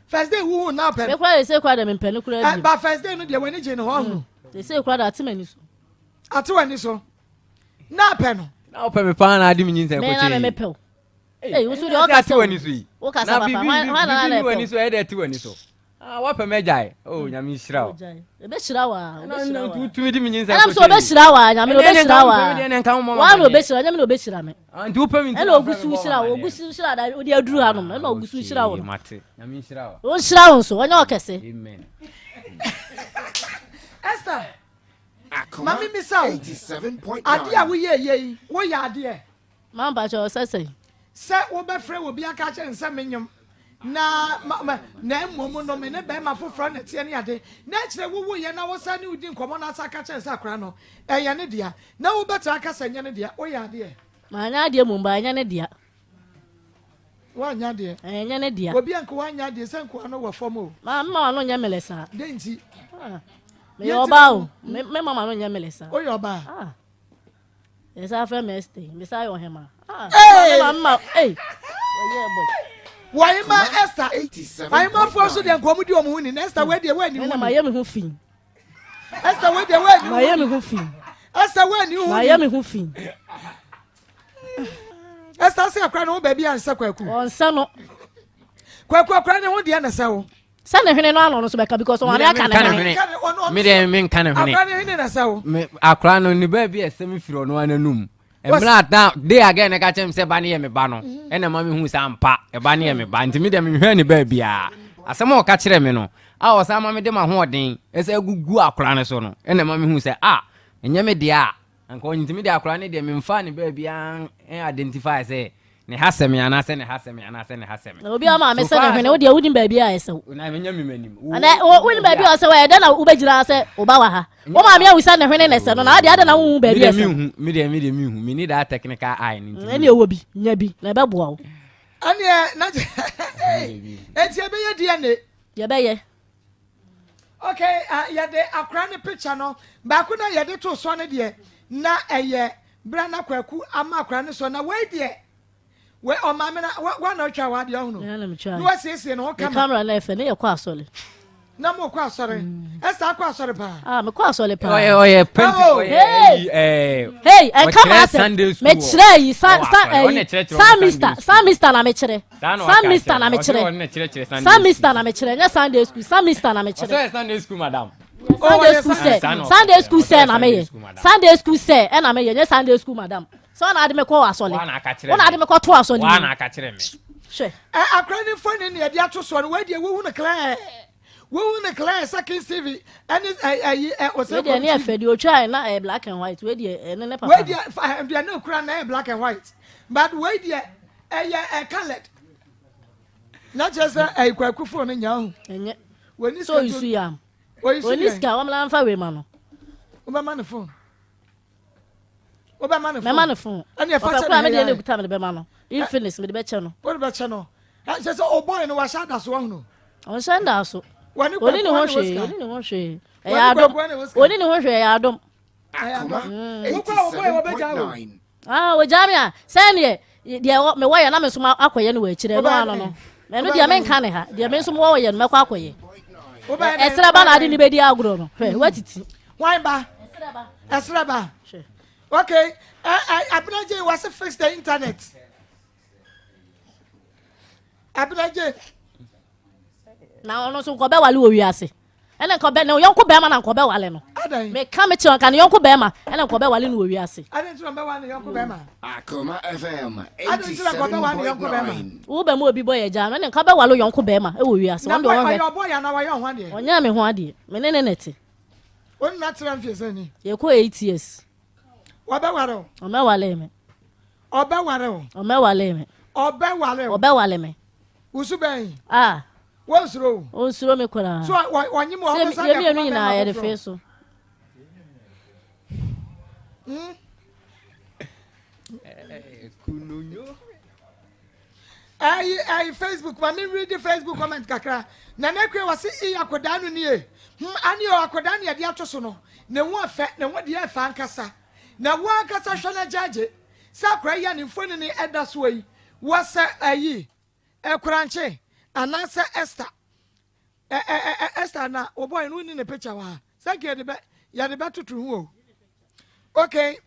first day wo na pe me kwa say kwa da me pe no kura di ba first day no de wani je no ho they say kwa da atimani so na pe no na wo pe me pa na adi mi nsa ko che me na me pe wo so de o ka say wani so yi o ka sa papa wa na wani so e de ti wani so wa pe me jai oh nyame hira o e be hira wa tu mi di mi nsa ko che na so be hira wa nyame no be hira wa wa no be hira nyame no be hira me anti wo pe mi e na ogusu hira da o de aduru hanom e na ogusu hira wo mate nyame hira wa o hira wo so onye o kese amen Esther Akoma. Mami misao 87.9. ade a wo ye wo ya ade man ba cho sese se wo be frɛ wo bi aka che nse menyem na mmom no me ne be ma foforo na tie ne ade na kire wo ye na wo sa ne udi nkomo na asa ka kire sa akra no eye ne dia na wo betra aka sa nye ne dia wo ya ade ma nya ade mu ba nya ne dia wa nya ade nya ne dia obi anko wa nya ade se nko no wo fom o ma no nya melesa de nti me yo ba o me mama no nya melesa o yo ba esa fa me stay me sa yo hema mama oye boy why ma Esther 87 why ma for so de nkomo di omo ni Esther we de we ni na ma ye me ho fin Esther we de we ni ma ye me ho fin Esther we ni hu ma ye me ho fin Esther se akra no baby ansa kwaku onsa no kwaku akra ne ho de na sawo sa ne hwene no ano no so beka because one aka na me de me nka ne hwene akra ne hwene na sawo akra no ni baby esem firo no ananum emra ta dey again ka chem se ba ne ye me ba no ena ma me hu sa mpa e ba ne ye me ba nti me de me hwe ne ba bia asem o ka kire me no a o sa ma me de ma ho odin ese agugu akra ne so no ena ma me hu se enye me de anka o nti me de akra ne de me mfa ne ba bia identify se ne hasem yana se ne hasem yana se ne hasem obi ama me se ne hwene wo de wudin ba bia ese na me nya me manim ana wudin ba bia ese wa de na ubejira se oba wa ha wo ma me awisa ne hwene ne se no na ade na wo ba bia ese me de me hu me need that technical eye ni ene ewo bi nya bi na be boa wo ane na enti ebe ye dia ne ye be ye okay ya de akra ne picture no ba ku na ye de to so ne de na eye bra na kwaku ama akra ne so na we de we o ma me na wa na twa wa de ho no no asiesie no camera na efe ne ye kwa asole na mo kwa asore esa kwa asore pa me kwa asole pa oye penti hey and come out me kire yi sa mister na me kire sa mister na me kire nya Sunday school sa mister na me kire Sunday school madam Sunday school say na me ye Sunday school say e na me ye nya Sunday school madam so na ade me kwa asole wona ade me kwa to asole wa na aka kire me she akra ni phone ni e dia to so no we dia we hu na clear we won clear second CV and o say we dey afedi o try na black and white we dey ne papa we dey na kura na black and white but we dey colored not just kwaku phone nya hu enye we so isu yam oni ska wa mla mfa we ma no o be ma no phone o be ma no phone me ma no phone and e fa cha me dey na guta me be ma no infinix me dey be che no o be che no just o boy no wa sha da so hu no on senda so oni ni ho hwe ya adom oni ni ho hwe ya adom o jamia sene de me wo ya na me so akoye no wa kire no ano no me no de me nka ne ha de me so wo ye no me kwa akoye esra ba na ade ni be di agro no hwe watiti why ba esra ba okay abinaje was fix the internet abinaje na ono so ko be wale owi ase ene ko be na yonko be ma na ko be wale no me ka me chion ka na yonko be ma ene ko be wale no owi ase ade tro be wale yonko be ma Akoma FM wo be mo obi boy ja ene ka be wale yonko be ma e owi ase won do won he na boy na wa yon ho ade onya me ho ade me ne neti won na tram fie sani ye ko 8 years wo be wale o me wale me o be wale o me wale me o be wale o be wale me usu ben wonsuro onsuro me kora so onyi mo ho sa ye mi na ye de fe so kununyo ai Facebook ma me read the Facebook comment kakra na kwe wase akoda no ni ani o akoda ne de ato so no ne wo afa ne wo de afa ankasa na wo ankasa hwe na jage sakra ya ne mfoni ne eda so yi wasa ayi ekranche anasa Esther na o boy no ni ne picture wa say ya de be tutu hu o okay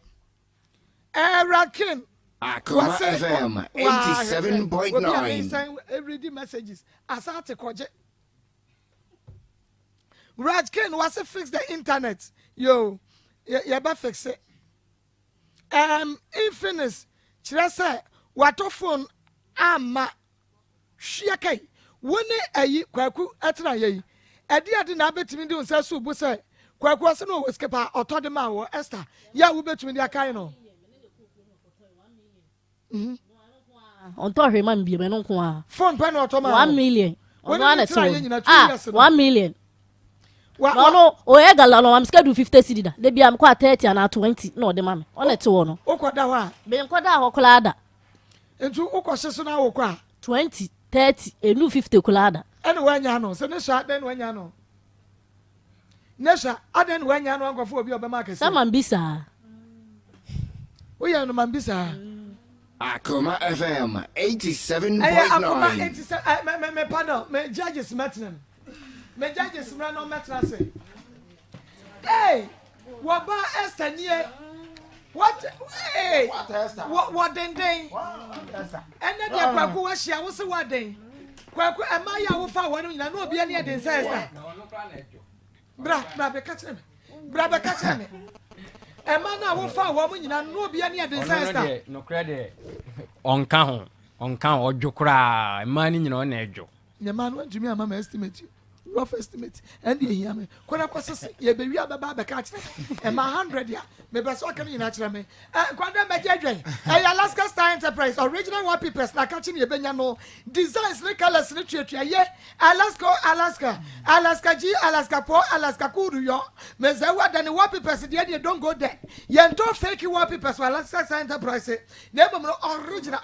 Rakin Akoma FM 87.9 every day messages asate koje Rakin was fix the internet yo ya ba fix it infinix kire say wato phone ama hwiakai woni ayi kwaku atra yayi ade na betimi de unsa su bu say kwaku ase no escape otode ma wo Esther ya wo betimi de akai no On to him be no kwa. Phone pen or Toma. 1 million. When On you it. try in 2 years. 1 million. No, o e gala no I'm schedule 50 cedi da. They be am kwa 30 and 20 no de mama. On it no. Okwada wa. Be nkwada hokolada. Entu ukwaseso na wokwa 20, 30, enu 50 kolada. Ene wanya no, se ne sha den wanya no. Nesha aden wanya no ankofo obi obema kese. Sama mbisa. Oya no mambisa. Akoma FM 87.9. Akoma 87 me panel, me judges metnem. Me judges mra no metra say. Hey, waba Esther nie. What? Hey, what den? And then the kwaku wa shia wo se what den? Kwaku emaya wo fa wonu nyina no obi ane den say Esther. Bra be catch me. Bra be catch me. Ema na wo fa wo mu nyina no obi ane den say Esther. No credit. Onka ho odwokra ema ni nyina o na edwo. Nyama no ntumi ama ma estimate. Rough estimate and the hear me. Kwana kwasese ye be wi ababa be catch e ma 100 ya me be so kan nyina kire me kwanda me jedwen Alaska Star Enterprise original wallpapers na catch ye benya no designs ne colors ne tuatua ye Alaska G Alaska Po Alaska Kudu yo me ze wa the wallpapers they don't go there ye ento fake wallpapers for Alaska Star Enterprise na mom no original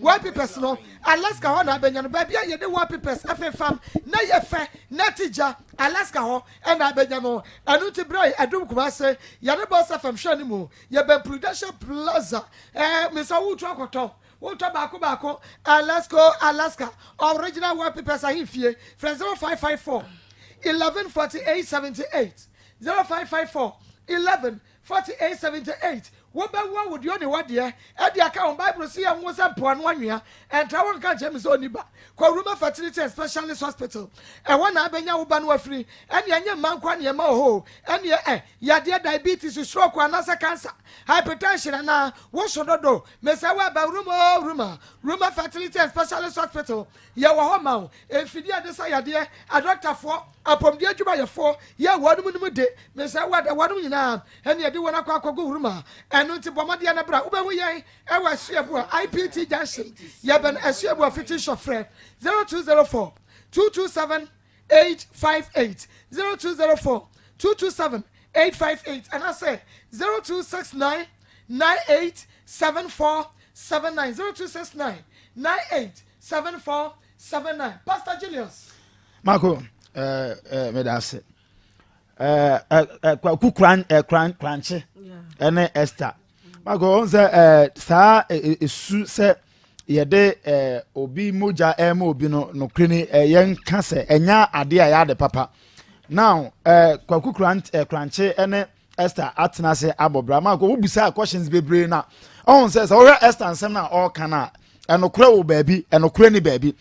wallpapers no Alaska ho na benya no ba bia ye the wallpapers afefam na ye fe na tija Alaska ho e na abegya no anu ti brai adum kuma se ya ne boss fam hwani mu ye be Prudential Plaza me sa wutu akoto wutu baako Alaska original wallpapers ahifie from 0554 114878 0554 114878 wo ba wo wodi oni wade e dia ka on Bible see am wo sampo no anwea enta won ka James Oniba kwa Ruma Fertility and Specialist Hospital e wona abenya wo ba no afiri ene anya mankwa ne ma ho ene yade diabetes stroke anasa cancer hypertension na wo sododo me say wa ba Ruma Fertility and Specialist Hospital ye wo ho ma e fidi ade sa yade a doctor for apomdi adwuma ye for ye wadum num de me say wa da wadum nyina ene yade wona kwa akwago Ruma enu nti bomade na bra ubehu yen e wa suebu IPT junction ye ben asuebu fiti shofre 0204 227 858 0204 227 858 and I say 0269 987479 0269 987479 Pastor Julius Marco me da se kranche ene Esther Marco on say sa esu se yede obi moja ema obi no kreni yen ka se enya ade a ya de papa now kwaku kranche ene Esther atena se abobra Marco obusa questions bebre na on say so Esther nsem na all kana enokura wo baabi enokura ni baabi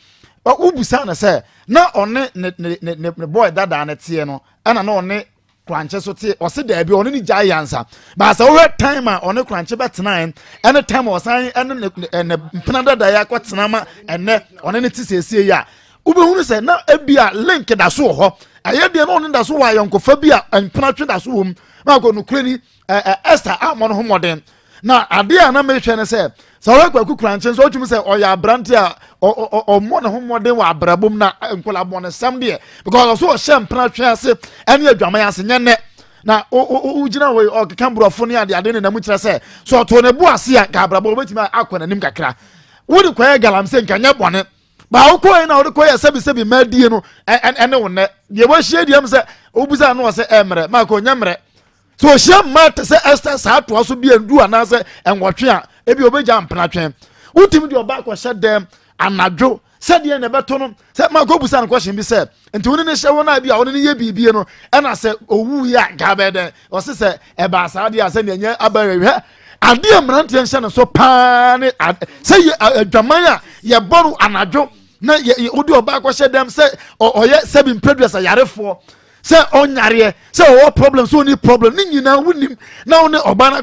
obusa na say na one ne boy dada na tie no ana na one kranche so tie o se da bi one ni giantsa ba sa wo time a one kranche betena ene time o san ene mpena dada ya kwatena ma ene one ne tisesie ya ubehunu se na ebia link da so ho aye de no one da so wa yonkofa bia mpena twe da so wom ma go no krani Esther amon ho modern na ade a na mehwe ne se so wa kwaku kranche so otwum se oya brante a o mo ne ho modern wa abrabom na nkola bo ne sam de because so shempena twe ase ene adwaman ase nyene na ugina we o kekambrofo ne ade ne na mu kire se so to ne bu ase a ga abrabom betimi akwana nim kakra wodi kwaye galam se nkanya bone ba ukoi na odi kwaye sebi madie no ene wonne ye wo hie diam se obuza no se emre ma ko nyamre so hia mat se Esther sa to so bia ndu ana se enwotwe a ebi obeja mpena twen utim di oba ko hye dem anadwo se de ne beto no se ma ko busa no question bi se nti woni ne hye wona bia woni ne ye bibie no ena se owu ya gabede o se eba sa de ase ne nya abawe ade amrante hye no so pa ne se adwaman a ye boru anadwo na odi oba ko hye dem se oye sebi producer yarefo se onyare se o problem so ni problem ni nyina wunim na one oba na